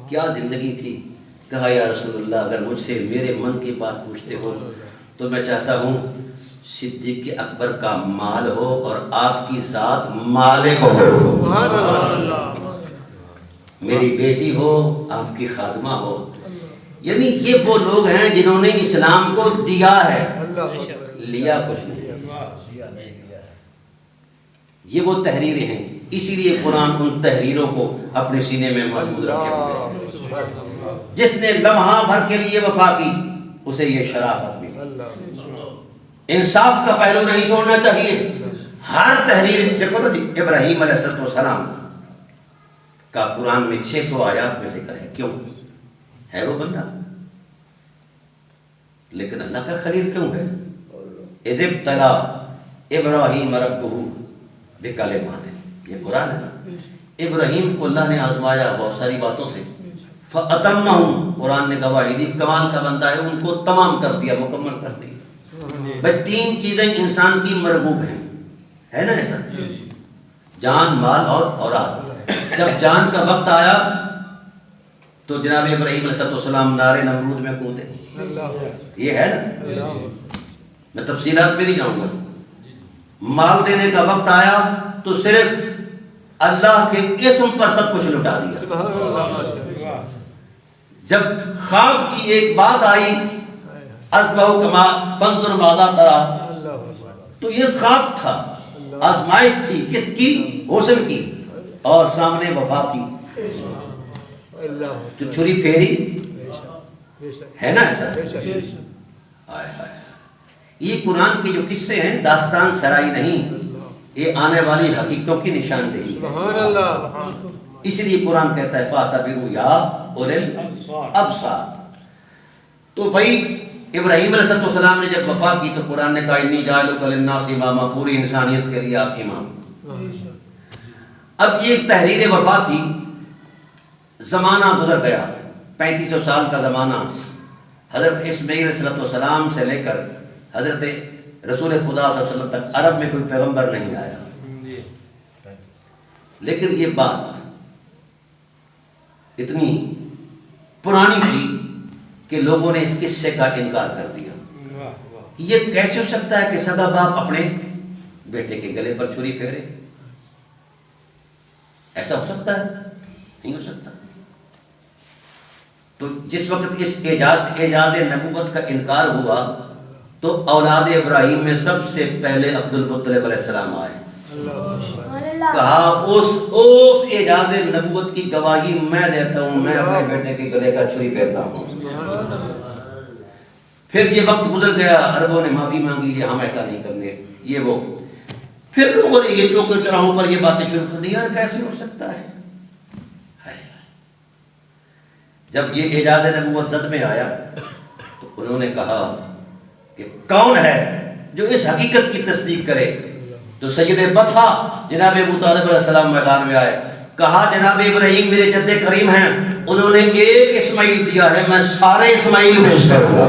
کیا زندگی تھی؟ کہا یا رسول اللہ اگر مجھ سے میرے من کی بات پوچھتے ہو تو میں چاہتا ہوں صدیق اکبر کا مال ہو اور آپ کی ذات مالک ہو. میری بیٹی ہو, آپ کی خادمہ ہو. یعنی یہ وہ لوگ ہیں جنہوں نے اسلام کو دیا ہے, لیا کچھ نہیں. یہ وہ تحریریں ہیں. اسی لیے قرآن ان تحریروں کو اپنے سینے میں محفوظ رکھے ہوئے. جس نے لمحہ بھر کے لیے وفا کی اسے یہ شرافت ملی. انصاف کا پہلو نہیں چھوڑنا چاہیے. ہر تحریر دیکھو نا جی, ابراہیم علیہ السلام کا قرآن میں 600 آیات میں ذکر ہے. کیوں ہے وہ بندہ؟ لیکن اللہ کا خلیل کیوں ہے؟ اذ ابتلی ابراہیم ربہ بکلمات، یہ قرآن ہے نا. ابراہیم کو اللہ نے آزمایا بہت ساری باتوں سے، فَأَتَمَّهُمْ، قرآن نے گواہی دی کمال کا بندہ ہے، ان کو تمام کر دیا، مکمل کر دیا. بھائی 3 چیزیں انسان کی مرغوب ہیں، ہے نا ایسا؟ جان، مال اور اولاد. جب جان کا وقت آیا تو جناب ابراہیم علیہ السلام نارے نمرود میں کودے. یہ ہے نا، میں تفصیلات میں نہیں جاؤں گا. مال دینے کا وقت آیا تو صرف اللہ کے اسم پر سب کچھ لٹا دیا. جب خواب کی ایک بات آئی اصبح کما فانظر ماذا ترى، تو یہ خواب تھا، آزمائش تھی. کس کی؟ حسن کی. اور سامنے وفا تھی تو چھری پھیری، ہے نا ایسا؟ ہائے ہائے. یہ قرآن کے جو قصے ہیں داستان سرائی نہیں، یہ آنے والی حقیقتوں کی نشاندہی ہے. اس لیے قرآن کہتا ہے فَاعْتَبِرُوا يَا أُولِي الْأَبْصَارِ. تو بھائی ابراہیم علیہ السلام نے جب وفا کی تو قرآن نے کہا انی جاعلک للناس اماما، پوری انسانیت کے لیے آپ امام. اب یہ ایک تحریر وفا تھی. زمانہ گزر گیا، 3500 سال کا زمانہ. حضرت اسماعیل علیہ السلام سے لے کر حضرت رسول خدا صلی اللہ علیہ وسلم تک عرب میں کوئی پیغمبر نہیں آیا. لیکن یہ بات اتنی پرانی تھی کہ لوگوں نے اس قصے کا انکار کر دیا. یہ کیسے ہو سکتا ہے کہ سگا باپ اپنے بیٹے کے گلے پر چھری پھیرے؟ ایسا ہو سکتا ہے؟ نہیں ہو سکتا. تو جس وقت اس اعجاز نبوت کا انکار ہوا تو اولاد ابراہیم میں سب سے پہلے عبد المطلب علیہ السلام آئے. کہا اس اعجاز نبوت کی گواہی میں دیتا ہوں، میں اپنے بیٹے کے گلے کا چھری پھیرتا ہوں. پھر یہ وقت گزر گیا، عربوں نے معافی مانگی کہ ہم ایسا نہیں کرنے، یہ وہ. پھر لوگوں نے یہ چوکے چوراہوں پر یہ باتیں شروع کر دی، یار کیسے ہو سکتا ہے. جب یہ اعجاز نبوت زد میں آیا تو انہوں نے کہا کہ کون ہے جو اس حقیقت کی تصدیق کرے. تو سید بطحہ جناب ابو طالب علیہ السلام میدان میں آئے. کہا جناب ابراہیم میرے جد کریم ہیں، انہوں نے ایک اسماعیل دیا ہے، میں سارے اسماعیل پیش کروں گا.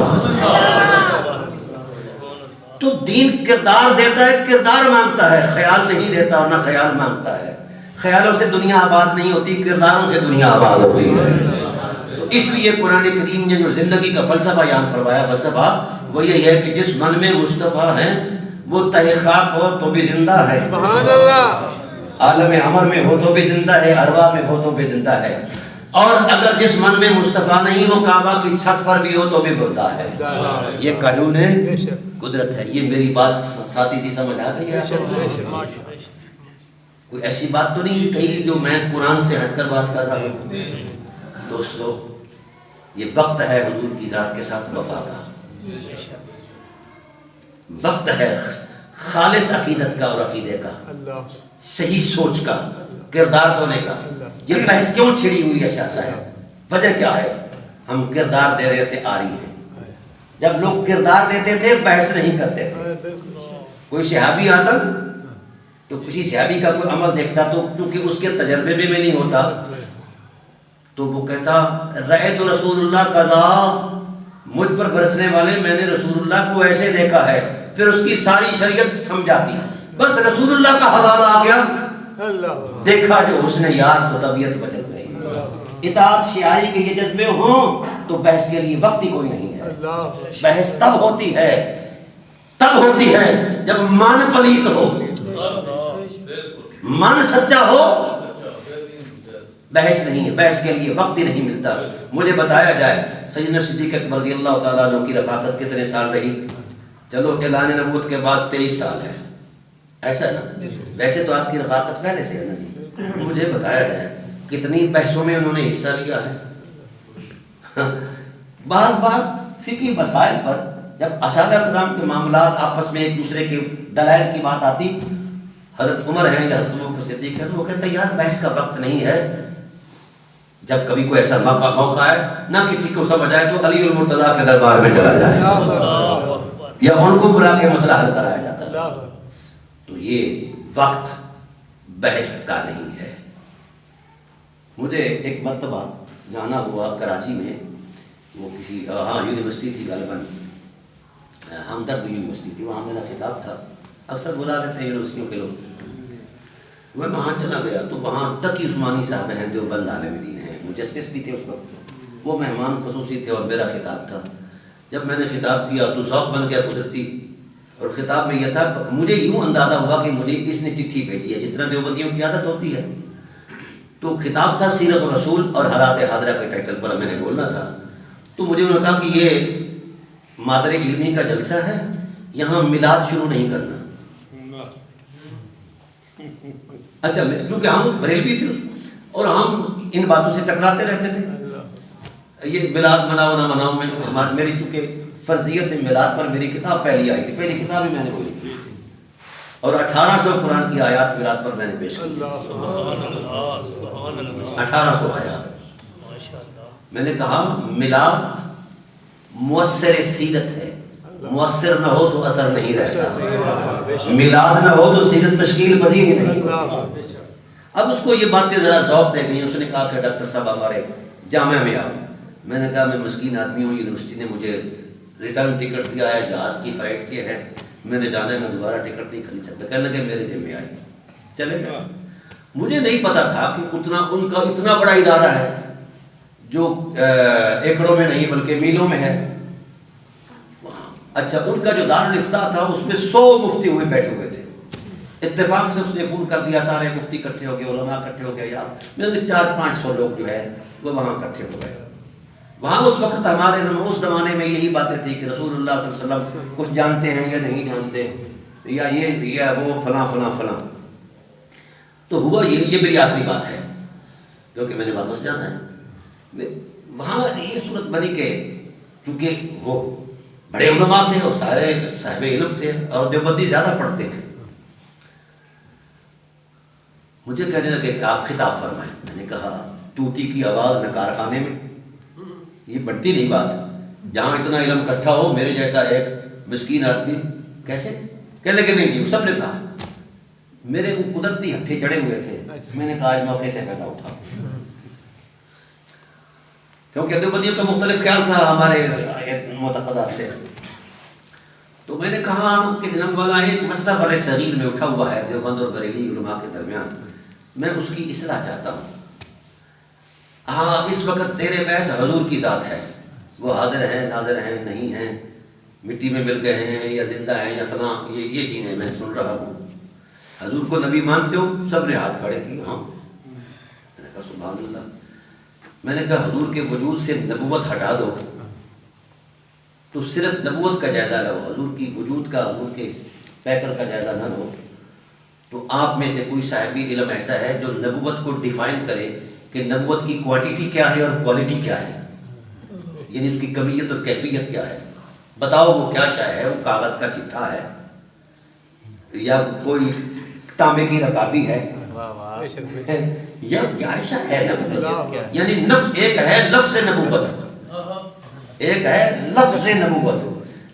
تو دین کردار دیتا ہے، کردار مانگتا ہے، خیال نہیں دیتا اور نہ خیال مانگتا ہے. خیالوں سے دنیا آباد نہیں ہوتی، کرداروں سے دنیا آباد ہوتی ہے. تو اس لیے قرآن کریم نے جو زندگی کا فلسفہ بیان فرمایا، فلسفہ وہ یہ ہے کہ جس من میں مصطفیٰ ہیں وہ تہ خاک ہو تو بھی زندہ ہے، سبحان اللہ. عالم عمر میں ہو تو بھی زندہ ہے، ارواح میں ہو تو بھی زندہ ہے. اور اگر جس من میں مصطفیٰ نہیں، وہ کعبہ کی چھت پر بھی ہو تو بھی مردہ ہے. یہ قانون ہے، قدرت ہے. یہ میری بات ساتھی سی سمجھ آ گئی ہے؟ کوئی ایسی بات تو نہیں کہی جو میں قرآن سے ہٹ کر بات کر رہا ہوں. دوستو یہ وقت ہے حضور کی ذات کے ساتھ وفا کا، وقت ہے خالص عقیدت کا اور عقیدے کا، صحیح سوچ کا، کردار دھونے کا. یہ بحث کیوں چھڑی ہوئی ہے شاہ صاحب؟ وجہ کیا ہے؟ ہم کردار دے رہے سے آ رہی ہیں. جب لوگ کردار دیتے تھے بحث نہیں کرتے تھے. کوئی صحابی آتا تو کسی صحابی کا کوئی عمل دیکھتا تو چونکہ اس کے تجربے میں نہیں ہوتا تو وہ کہتا رأیت رسول اللہ قضا، مجھ پر برسنے والے میں نے رسول اللہ کو ایسے دیکھا ہے. پھر اس کی ساری شریعت سمجھاتی، بس رسول اللہ کا حوالہ آ گیا، دیکھا جو حسن یاد تو طبیعت بچت گئی. اطاعت شیعی کے یہ جذبے ہوں تو بحث کے لیے وقت ہی کوئی نہیں ہے. بحث تب ہوتی ہے جب من پلیت ہو، من سچا ہو. بحث نہیں ہے، بحث کے لیے وقت ہی نہیں ملتا. مجھے بتایا جائے سیدنا صدیق اکبر رضی اللہ تعالیٰ عنہ کی رفاقت کتنے سال رہی؟ چلو اعلان نبوت کے بعد 23 سال ہے، ایسا ہے نا؟ ویسے تو آپ کی رفاقت پہلے سے ہے نا جی. مجھے بتایا جائے کتنی بحثوں میں انہوں نے حصہ لیا ہے. بعض فقہی مسائل پر جب اصحابہ کرام کے معاملات آپس میں ایک دوسرے کے دلائل کی بات آتی، حضرت عمر ہیں یا حضرت ابوبکر صدیق ہیں، وہ کہتے ہیں یار بحث کا وقت نہیں ہے، جب کبھی کوئی ایسا موقع ہے نہ کسی کو سمجھ آئے تو علی المرتضیٰ کے دربار میں چلا جائے یا ان کو بلا کے مسئلہ حل کرایا جاتا ہے. تو یہ وقت بحث کا نہیں ہے. مجھے ایک مرتبہ جانا ہوا کراچی میں، وہ کسی یونیورسٹی تھی غالباً ہمدرد یونیورسٹی تھی، وہاں میرا خطاب تھا. اکثر بلا لیتے ہیں یونیورسٹیوں کے لوگ. میں وہاں چلا گیا تو وہاں تقی عثمانی صاحب ہیں جو بند عالم دین ہیں، مجسس بھی تھے اس وقت، وہ مہمان خصوصی تھے اور میرا خطاب تھا. جب میں نے خطاب کیا تو ذوق بن گیا قدرتی، اور خطاب میں یہ تھا، مجھے یوں اندازہ ہوا کہ مجھے اس نے چٹھی بھیجی ہے، جس طرح دیوبندیوں کی عادت ہوتی ہے. تو خطاب تھا سیرت الرسول اور حالات حاضرہ کے ٹائٹل پر میں نے بولنا تھا. تو مجھے انہوں نے کہا کہ یہ مادر علمی کا جلسہ ہے، یہاں میلاد شروع نہیں کرنا. اچھا کیونکہ ہم بریلوی تھے اور ہم ان باتوں سے ٹکراتے رہتے تھے. یہ میلاد مناؤ نہ مناؤ میں میری چونکہ فرضیت میلاد پر میری کتاب پہلی آئی تھی، پہلی کتاب ہی میں نے بولی تھی، اور 1800 قرآن کی آیات میلاد پر میں نے پیش کی. 1800 آیات. میں نے کہا میلاد مؤثر سیرت ہے، مؤثر نہ ہو تو اثر نہیں رہتا، میلاد نہ ہو تو سیرت تشکیل پذیر ہی نہیں. اب اس کو یہ باتیں ذرا ذوق دے گئی. اس نے کہا کہ ڈاکٹر صاحب ہمارے جامعہ میں آؤ. میں نے کہا میں مسکین آدمی ہوں، یونیورسٹی نے مجھے ریٹرن ٹکٹ دیا ہے، جہاز کی فلائٹ کی ہے، میں نے جانا ہے، میں دوبارہ ٹکٹ نہیں خرید سکتا. کہنے لگے میرے ذمہ آئی، چلے گئے. مجھے نہیں پتا تھا کہ ان کا اتنا بڑا ادارہ ہے جو ایکڑوں میں نہیں بلکہ میلوں میں ہے. اچھا ان کا جو دارالافتاء تھا اس میں 100 مفتی ہوئے بیٹھے ہوئے تھے. اتفاق سے اس نے فون کر دیا، سارے مفتی اکٹھے ہو گئے، علماء اکٹھے ہو گئے، یا میں نے 400-500 لوگ جو ہے وہ وہاں اکٹھے ہو گئے. وہاں اس وقت ہمارے اس زمانے میں یہی باتیں تھی کہ رسول اللہ صلی اللہ علیہ وسلم کچھ جانتے ہیں یا نہیں جانتے، یا یہ یا وہ فلاں فلاں فلاں. تو ہوا یہ میری آخری بات ہے کیونکہ میں نے واپس جانا ہے. وہاں یہ صورت بنی کہ چونکہ وہ بڑے علماء تھے اور سارے صاحب علم تھے اور دیوبندی زیادہ پڑھتے ہیں. مجھے کہنے لگے کہ آپ خطاب فرمائیں. میں نے کہا طوطی کی آواز میں کارخانے میں، یہ بڑھتی نہیں بات. جہاں اتنا علم اکٹھا ہو میرے جیسا ایک مسکین آدمی کیسے؟ کہنے لگے نہیں جی. سب نے کہا، میرے وہ قدرتی ہتھے چڑھے ہوئے تھے. میں نے کہا آج موقع سے پیدا اٹھا، کیونکہ دیوبندیوں کا مختلف خیال تھا ہمارے معتقدات سے. تو میں نے کہا کہ جناب والا ایک مسئلہ بر صغیر میں اٹھا ہوا ہے دیوبند اور بریلی علماء کے درمیان، میں اس کی اصلاح چاہتا ہوں. ہاں اس وقت زیر بحث حضور کی ذات ہے، وہ حاضر ہیں ناظر ہیں نہیں ہیں، مٹی میں مل گئے ہیں یا زندہ ہیں یا فلاں، یہ چیزیں میں سن رہا ہوں. حضور کو نبی مانتے ہو؟ سب نے ہاتھ کھڑے کیے. ہاں. میں نے کہا سبحان اللہ. میں نے کہا حضور کے وجود سے نبوت ہٹا دو تو صرف نبوت کا جائزہ لو، حضور کی وجود کا، حضور کے پیکر کا جائزہ نہ لو. تو آپ میں سے کوئی صاحبی علم ایسا ہے جو نبوت کو ڈیفائن کرے کہ نبوت کی کوانٹیٹی کیا ہے اور کوالٹی کیا ہے، یعنی اس کی کمیت اور کیفیت کیا ہے. بتاؤ وہ کیا شے ہے؟ وہ کاغذ کا چٹھا ہے یا کوئی تانبے کی رکابی ہے یا کیا شے ہے نبوت؟ یعنی ایک ہے لفظ نبوت، ایک ہے لفظ نبوت.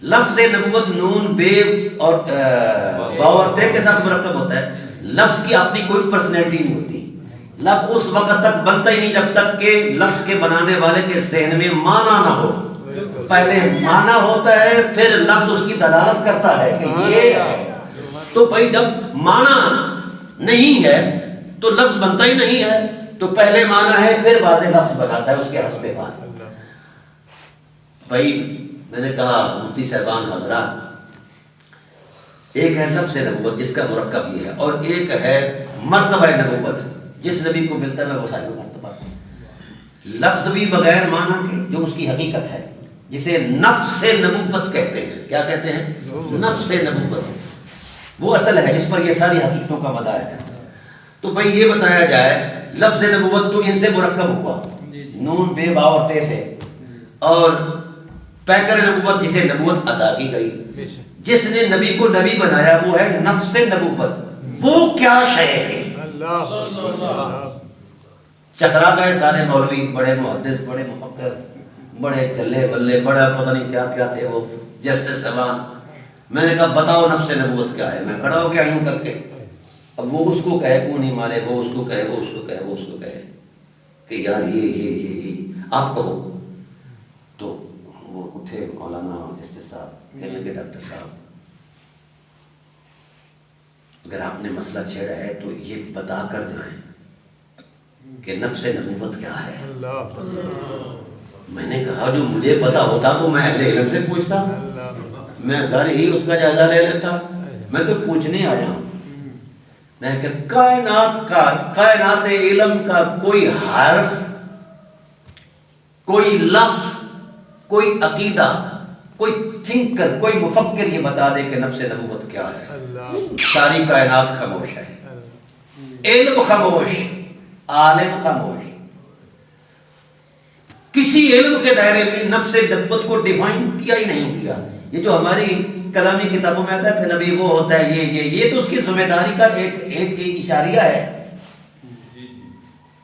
لفظ نبوت نون بے اور واو اور تے کے ساتھ مرکب ہوتا ہے. لفظ کی اپنی کوئی پرسنالٹی نہیں ہوتی. لفظ اس وقت تک بنتا ہی نہیں جب تک کہ لفظ کے بنانے والے کے ذہن میں معنی نہ ہو. پہلے معنی ہوتا ہے پھر لفظ اس کی دلالت کرتا ہے کہ یہ ہے. تو بھائی جب معنی نہیں ہے تو لفظ بنتا ہی نہیں ہے. تو پہلے معنی ہے پھر واضح لفظ بناتا ہے اس کے حسب معنی. بھائی میں نے کہا مفتی صاحبان حضرات، ایک ہے لفظ نبوت جس کا مرکب یہ ہے، اور ایک ہے مرتبہ نبوت جس نبی کو ملتا ہے وہ سارے مرتبہ. لفظ بھی بغیر معنی کے جو اس کی حقیقت ہے جسے نفس نبوت کہتے ہیں. کیا کہتے ہیں؟ نفس نبوت. وہ اصل ہے جس پر یہ ساری حقیقتوں کا مدار ہے. تو بھائی یہ بتایا جائے لفظ نبوت تو ان سے مرکب ہوا، نون بے واو اور تے سے، اور پیکر نبوت جسے نبوت ادا کی گئی. جس نے نبی کو نبی بنایا وہ ہے نفس نبوت. وہ کیا شے ہے؟ چکرا گئے سارے مولوی، بڑے محدث، بڑے مفکر، بڑے چلے بلے، بڑا پتہ نہیں کیا کیا تھے وہ جسٹس صاحبان. میں نے کہا بتاؤ نفس نبوت کیا ہے. میں کھڑا ہو گیا یوں کر کے. اب وہ اس کو کہے کیوں نہیں مارے، وہ اس کو کہے، وہ اس کو کہے، وہ اس کو کہے کہ یار یہ آپ کہو. تو وہ اٹھے مولانا جسٹس صاحب، کہنے کے ڈاکٹر صاحب اگر آپ نے مسئلہ چھیڑا ہے تو یہ بتا کر جائیں کہ نفس نبوت کیا ہے. میں نے کہا جو مجھے پتا ہوتا تو میں اہل علم سے پوچھتا، میں گھر ہی اس کا جائزہ لے لیتا. میں تو پوچھنے آیا ہوں. میں کہ کائنات علم کا کوئی حرف، کوئی لفظ، کوئی عقیدہ، کوئی تھنکر، کوئی مفکر یہ بتا دے کہ نفس نبوت کیا ہے. ساری کائنات خاموش ہے، علم خاموش، عالم خاموش. کسی علم کے دائرے میں نفس نبوت کو ڈیفائن کیا ہی نہیں کیا. یہ جو ہماری کلامی کتابوں میں آتا ہے کہ نبی وہ ہوتا ہے یہ تو اس کی ذمہ داری کا ایک اشاریہ ہے.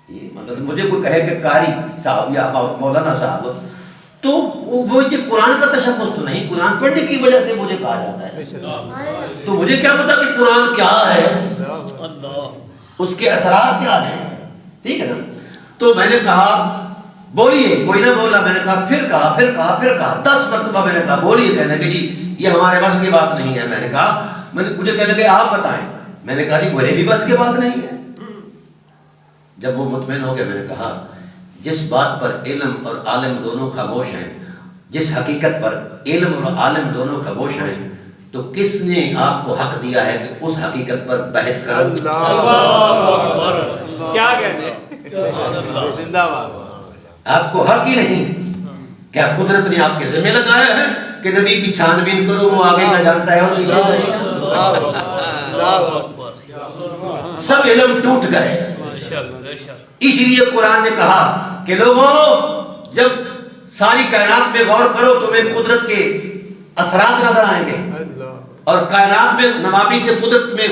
یہ مطلب مجھے کوئی کہے کہ قاری صاحب یا مولانا صاحب، تو وہ یہ قرآن کا تشخص تو نہیں، قرآن پڑھنے کی وجہ سے مجھے کہا جاتا ہے. تو مجھے کیا پتا کہ قرآن کیا ہے، اس کے اثرات کیا ہیں. ٹھیک ہے نا. تو میں نے کہا بولیے، کوئی نہ بولا. میں نے کہا پھر کہا 10 مرتبہ میں نے کہا بولیے. کہنے کہ جی یہ ہمارے بس کی بات نہیں ہے. میں نے کہا مجھے کہنے کہ آپ بتائیں. میں نے کہا جی میرے بھی بس کی بات نہیں ہے. جب وہ مطمئن ہو گیا میں نے کہا جس بات پر علم اور عالم دونوں خاموش ہیں، جس حقیقت پر علم اور عالم دونوں خاموش ہیں، تو کس نے آپ کو حق دیا ہے کہ اس حقیقت پر بحث کرو؟ کیا کہتے ہیں، زندہ باد. آپ کو حق ہی نہیں. کیا قدرت نے آپ کے ذمہ لگایا ہے کہ نبی کی چھان بین کرو، وہ آگے کا جانتا ہے اور پیچھے کا. سب علم ٹوٹ گئے. اس لیے قرآن نے کہا کہ لوگوں جب ساری کائنات میں غور کرو تمہیں قدرت کے اثرات نظر آئیں گے، اور کائنات میں نوابی سے قدرت میں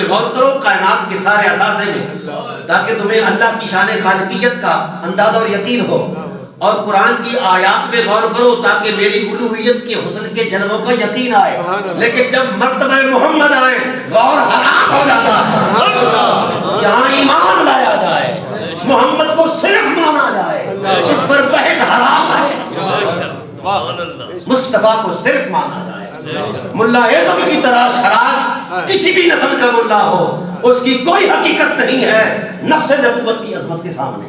غور کرو کائنات کے سارے اثاثے میں، تاکہ تمہیں اللہ کی شان خالقیت کا انداز اور یقین ہو. اور قرآن کی آیات میں غور کرو تاکہ میری الوہیت کے حسن کے جلووں کا یقین آئے. لیکن جب مرتبہ محمد آئے غور حرام ہو جاتا ہے. یہاں ایمان لایا جائے، محمد کو صرف مانا جائے، اس پر بحث حرام ہے. مصطفیٰ کو صرف مانا جائے. ملا اعظم کی طرح شراش کسی بھی نسل کا ملا ہو، اس کی کوئی حقیقت نہیں ہے نفس نبوت کی عظمت کے سامنے.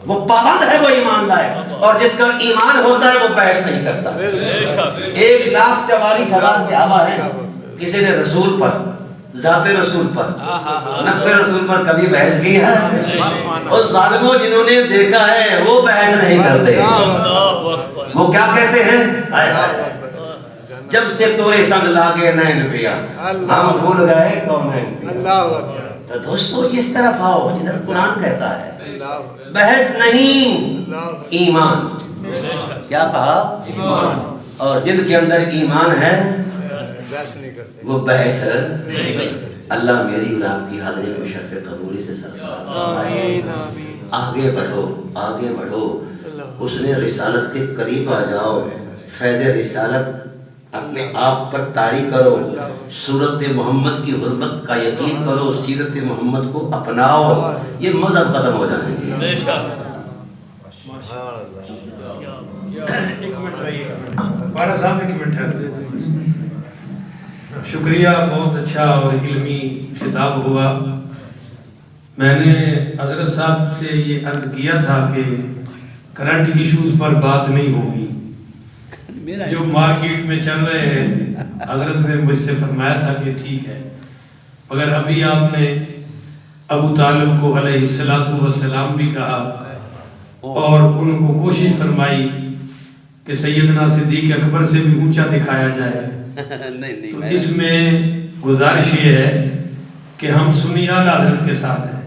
وہ پابند ہے، وہ ایمان لائے، اور جس کا ایمان ہوتا ہے وہ بحث نہیں کرتا. 1,44,000 صحابہ ہیں. کسی نے رسول پر، ذات رسول پر، نفس رسول پر کبھی بحث کی ہے؟ اور ظالموں جنہوں نے دیکھا ہے وہ بحث نہیں کرتے. وہ کیا کہتے ہیں؟ جب سے تورے سنگ لاگے نین پیا ہم بھول گئے کون ہے. تو دوستو اس طرف آؤ جدھر قرآن کہتا ہے بحث نہیں، ایمان. کیا کہا؟ ایمان. اور جن کے اندر ایمان ہے وہ بحث نہیں کرتے. اللہ میری اور آپ کی حاضری کو شرف قبولی سے سرفراز فرمائے. آگے بڑھو، آگے بڑھو، حسن رسالت کے قریب آ جاؤ. فیض رسالت اپنے آپ پر طاری کرو. صورت محمد کی حرمت کا یقین کرو، سیرت محمد کو اپناؤ. یہ مذہب ختم ہو جانے چاہیے. بارہ صاحب ایک منٹ ہے. شکریہ، بہت اچھا اور علمی خطاب ہوا. میں نے حضرت صاحب سے یہ عرض کیا تھا کہ کرنٹ ایشوز پر بات نہیں ہوگی، جو مارکیٹ میں چل رہے ہیں. حضرت نے مجھ سے فرمایا تھا کہ ٹھیک ہے، مگر ابھی آپ نے ابو طالب کو علیہ السلام بھی کہا اور ان کو کوشش فرمائی کہ سیدنا صدیق اکبر سے بھی اونچا دکھایا جائے. تو اس میں گزارش یہ ہے کہ ہم سنی اعلیٰ حضرت کے ساتھ ہیں.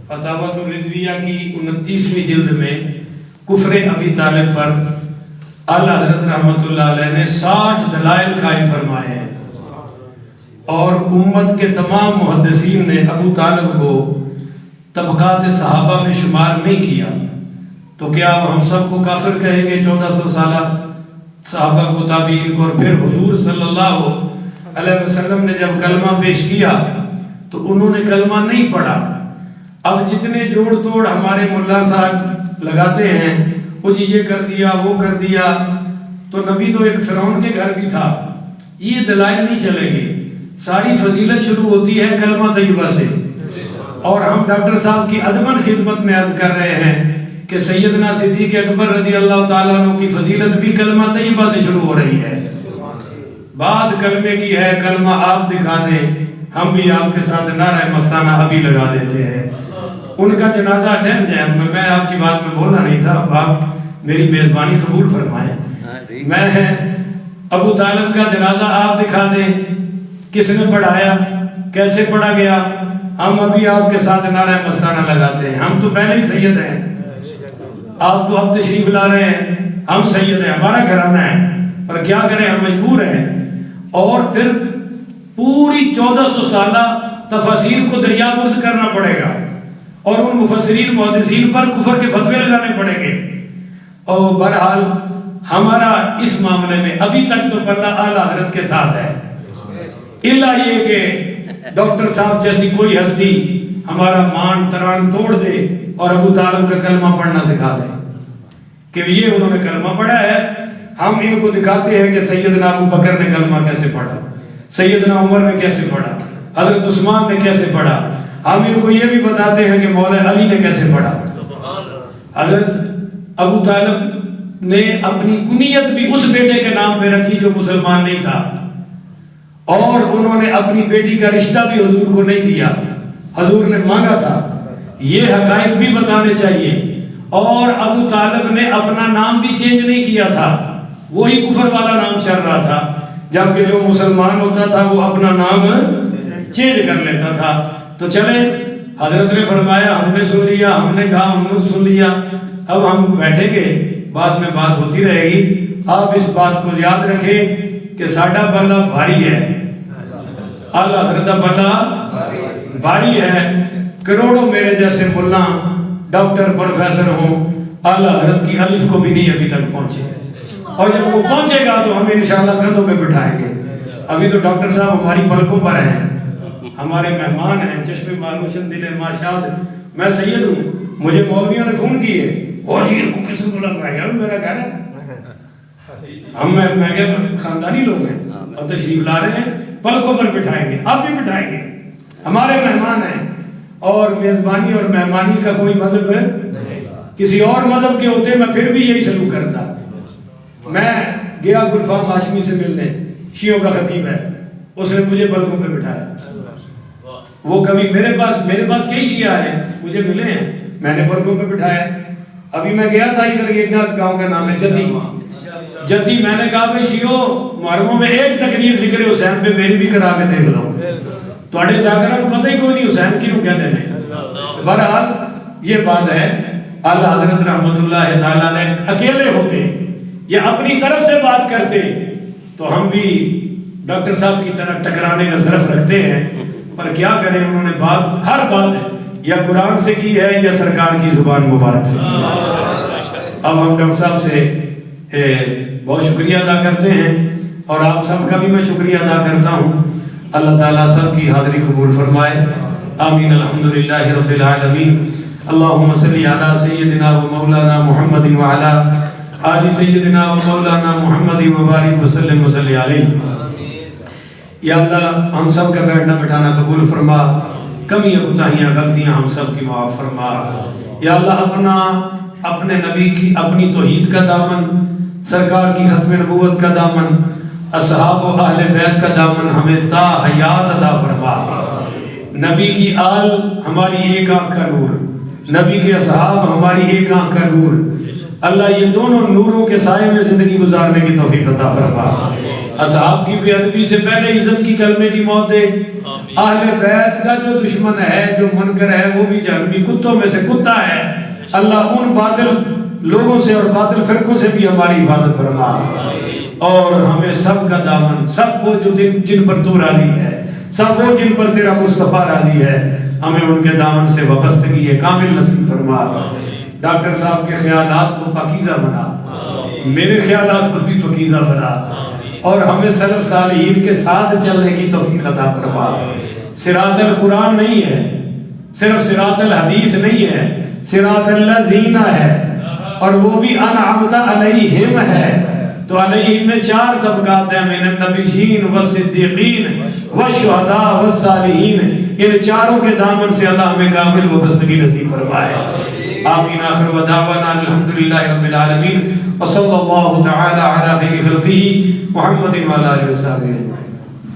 فتاویٰ الرضویہ کی 29ویں جلد میں کفر ابی طالب پر اعلیٰ حضرت رحمۃ اللہ علیہ نے 60 دلائل قائم فرمائے ہیں. اور امت کے تمام محدثین نے ابو طالب کو طبقات صحابہ میں شمار نہیں کیا، تو کیا اب ہم سب کو کافر کہیں گے 1400 سالہ صحابہ کو، تابعین کو؟ اور پھر حضور صلی اللہ علیہ وسلم نے جب کلمہ پیش کیا تو انہوں نے کلمہ نہیں پڑھا۔ اب جتنے جوڑ توڑ ہمارے ملا صاحب لگاتے ہیں، وہ جی یہ کر دیا وہ کر دیا، تو نبی تو ایک فرعون کے گھر بھی تھا، یہ دلائل نہیں چلیں گے۔ ساری فضیلت شروع ہوتی ہے کلمہ طیبہ سے، اور ہم ڈاکٹر صاحب کی ادمن خدمت میں عرض کر رہے ہیں کہ سیدنا صدیق اکبر رضی اللہ تعالیٰ عنہ کی فضیلت بھی کلمہ طیبہ سے شروع ہو رہی ہے۔ بات کلمے کی ہے، کلمہ آپ دکھا دیں، ہم بھی آپ کے ساتھ نعرہ مستانہ ابھی لگا دیتے ہیں۔ ان کا جنازہ ٹھہر جائے، میں آپ کی بات میں بولا نہیں تھا، آپ میری میزبانی قبول فرمائیں۔ میں ابو طالب کا جنازہ آپ دکھا دیں، کس نے پڑھایا، کیسے پڑھا گیا، ہم ابھی آپ کے ساتھ نعرہ مستانہ لگاتے ہیں۔ ہم تو پہلے ہی سید ہیں، آپ تو اب تشریف لا رہے ہیں، ہم سید ہیں، ہمارا گھرانہ ہے، پر کیا کریں ہم مجبور ہیں۔ اور پھر پوری 1400 سالہ تفاسیر کو دریابرد کرنا پڑے گا، اور ان مفسرین محدثین پر کفر کے فتوے لگانے پڑیں گے۔ اور بہرحال ہمارا اس معاملے میں ابھی تک تو پلہ اعلیٰ حضرت کے ساتھ ہے، الا یہ کہ ڈاکٹر صاحب جیسی کوئی ہستی ہمارا مان تران توڑ دے اور ابو طالب کا کلمہ پڑھنا سکھا دے کہ یہ انہوں نے کلمہ پڑھا ہے۔ ہم ان کو دکھاتے ہیں کہ سیدنا ابو بکر نے کلمہ کیسے پڑھا، سیدنا عمر نے کیسے پڑھا، حضرت عثمان نے کیسے پڑھا۔ ہم ان کو یہ بھی بتاتے ہیں کہ مولا علی نے کیسے پڑھا۔ حضرت ابو طالب نے اپنی کنیت بھی اس بیٹے کے نام پہ رکھی جو مسلمان نہیں تھا، اور انہوں نے اپنی بیٹی کا رشتہ بھی حضور کو نہیں دیا، حضور نے مانگا تھا۔ یہ حقائق بھی بتانے چاہیے۔ اور ابو طالب نے اپنا نام بھی چینج نہیں کیا تھا، وہی کفر والا نام چل رہا تھا، جبکہ جو مسلمان ہوتا تھا وہ اپنا نام چینج کر لیتا تھا۔ تو چلے، حضرت نے فرمایا ہم نے سن لیا، ہم نے کہا ہم نے سن لیا، اب ہم بیٹھیں گے، بعد میں بات ہوتی رہے گی۔ آپ اس بات کو یاد رکھیں کہ ساڈا بلہ بھاری ہے، اعلیٰ حضرت کا بلہ بھاری ہے۔ کروڑوں میرے جیسے ملا ڈاکٹر پروفیسر ہوں، اعلیٰ حضرت کی الف کو بھی نہیں ابھی تک پہنچے، اور جب وہ پہنچے گا تو ہم انشاءاللہ کندھوں پہ بٹھائیں گے۔ ابھی تو ڈاکٹر صاحب ہماری پلکوں پر ہیں، ہمارے مہمان ہیں، چشم ماروشن دل ماشاد۔ میں سید ہوں، مجھے مولویوں نے فون کیے، اور جی ان کو کس کو بولا؟ میں کہا میرا گھر ہے، میں کہا خاندانی لوگ ہیں اور تشریف لا رہے ہیں، پلکوں پر بٹھائیں گے، آپ بھی بٹھائیں گے، ہمارے مہمان ہیں۔ اور میزبانی اور مہمانی کا کوئی مذہب ہے؟ کسی اور مذہب کے ہوتے میں پھر بھی یہی سلوک کرتا۔ میں گیا گلفام ہاشمی سے ملنے، شیعوں کا خطیب ہے، اس نے مجھے پلکوں پہ بٹھایا۔ وہ کبھی میرے پاس کئی شیعہ ہیں، مجھے ملے ہیں، میں نے پلکوں پہ بٹھایا۔ ابھی میں گیا تھا ادھر، یہ کیا گاؤں کا نام ہے؟ جتی۔ میں نے کہا بھائی شیعوں، محرموں میں ایک تقریر ذکر حسین پہ میری بھی کرا کے دیکھ لو، تھوڑے ذاکرہ کو پتہ ہی کوئی نہیں حسین کی کیا دینے۔ بہرحال یہ بات ہے، اعلیٰ حضرت رحمت اللہ تعالیٰ نے اکیلے ہوتے یا اپنی طرف سے بات کرتے تو ہم بھی ڈاکٹر صاحب کی طرح ٹکرانے کا ظرف رکھتے ہیں، پر کیا کریں، انہوں نے بات ہر بات یا قرآن سے کی ہے یا سرکار کی زبان مبارک سے۔ اب ہم ڈاکٹر صاحب سے بہت شکریہ ادا کرتے ہیں، اور آپ سب کا بھی میں شکریہ ادا کرتا ہوں۔ اللہ تعالیٰ سب کی حاضری قبول فرمائے، آمین، الحمدللہ رب العالمین۔ اللہم صلی علی سیدنا و مولانا محمد وعلی آل سیدنا و مولانا محمد وبارک وسلم وصلی علیہ۔ یا اللہ ہم سب کا بیٹھنا بٹھانا قبول فرما، کمیاں کوتاہیاں غلطیاں ہم سب کی معاف فرما۔ یا اللہ اپنے نبی کی، اپنی توحید کا دامن، سرکار کی ختم نبوت کا دامن، اصحاب و اہل بیت کا دامن ہمیں تا حیات عطا فرما۔ نبی کی آل ہماری ایک آنکھ کا نور، نبی کے اصحاب ہماری ایک آنکھ کا نور۔ اللہ یہ دونوں نوروں کے سائے میں زندگی گزارنے کی توفیق عطا فرما۔ اصحاب کی بے ادبی سے پہلے عزت کی کلمے کی موت دے۔ اہل بیت کا جو دشمن ہے، جو منکر ہے، وہ بھی جہنمی کتوں میں سے کتا ہے۔ اللہ ان باطل لوگوں سے اور باطل فرقوں سے بھی ہماری حفاظت فرما، اور ہمیں سب کا دامن، سب کو جو جن پر تو راضی ہے سب وہ جن پر تیرا مصطفیٰ راضی ہے ہمیں ان کے دامن سے وابستگی ہے کامل نصیب فرما. ڈاکٹر صاحب کے خیالات کو پاکیزہ بنا, میرے خیالات کو بھی پاکیزہ بنا, اور ہمیں سلف صالحین کے ساتھ چلنے کی توفیق عطا فرما. صراط القرآن نہیں ہے, صرف صراط الحدیث نہیں ہے, صراط الذین ہے, اور وہ بھی انعمت علیہم ہے. تو علیہم میں 4 طبقات ہیں, من النبیین والصدیقین والشہداء والصالحین. ان چاروں کے دامن سے اللہ ہمیں کامل وابستگی نصیب فرمائے. آمین. آخر ودعوانا الحمدللہ رب العالمین وصلی اللہ تعالی علی خیر خلقہ محمد وعلی آلہ وصحبہ.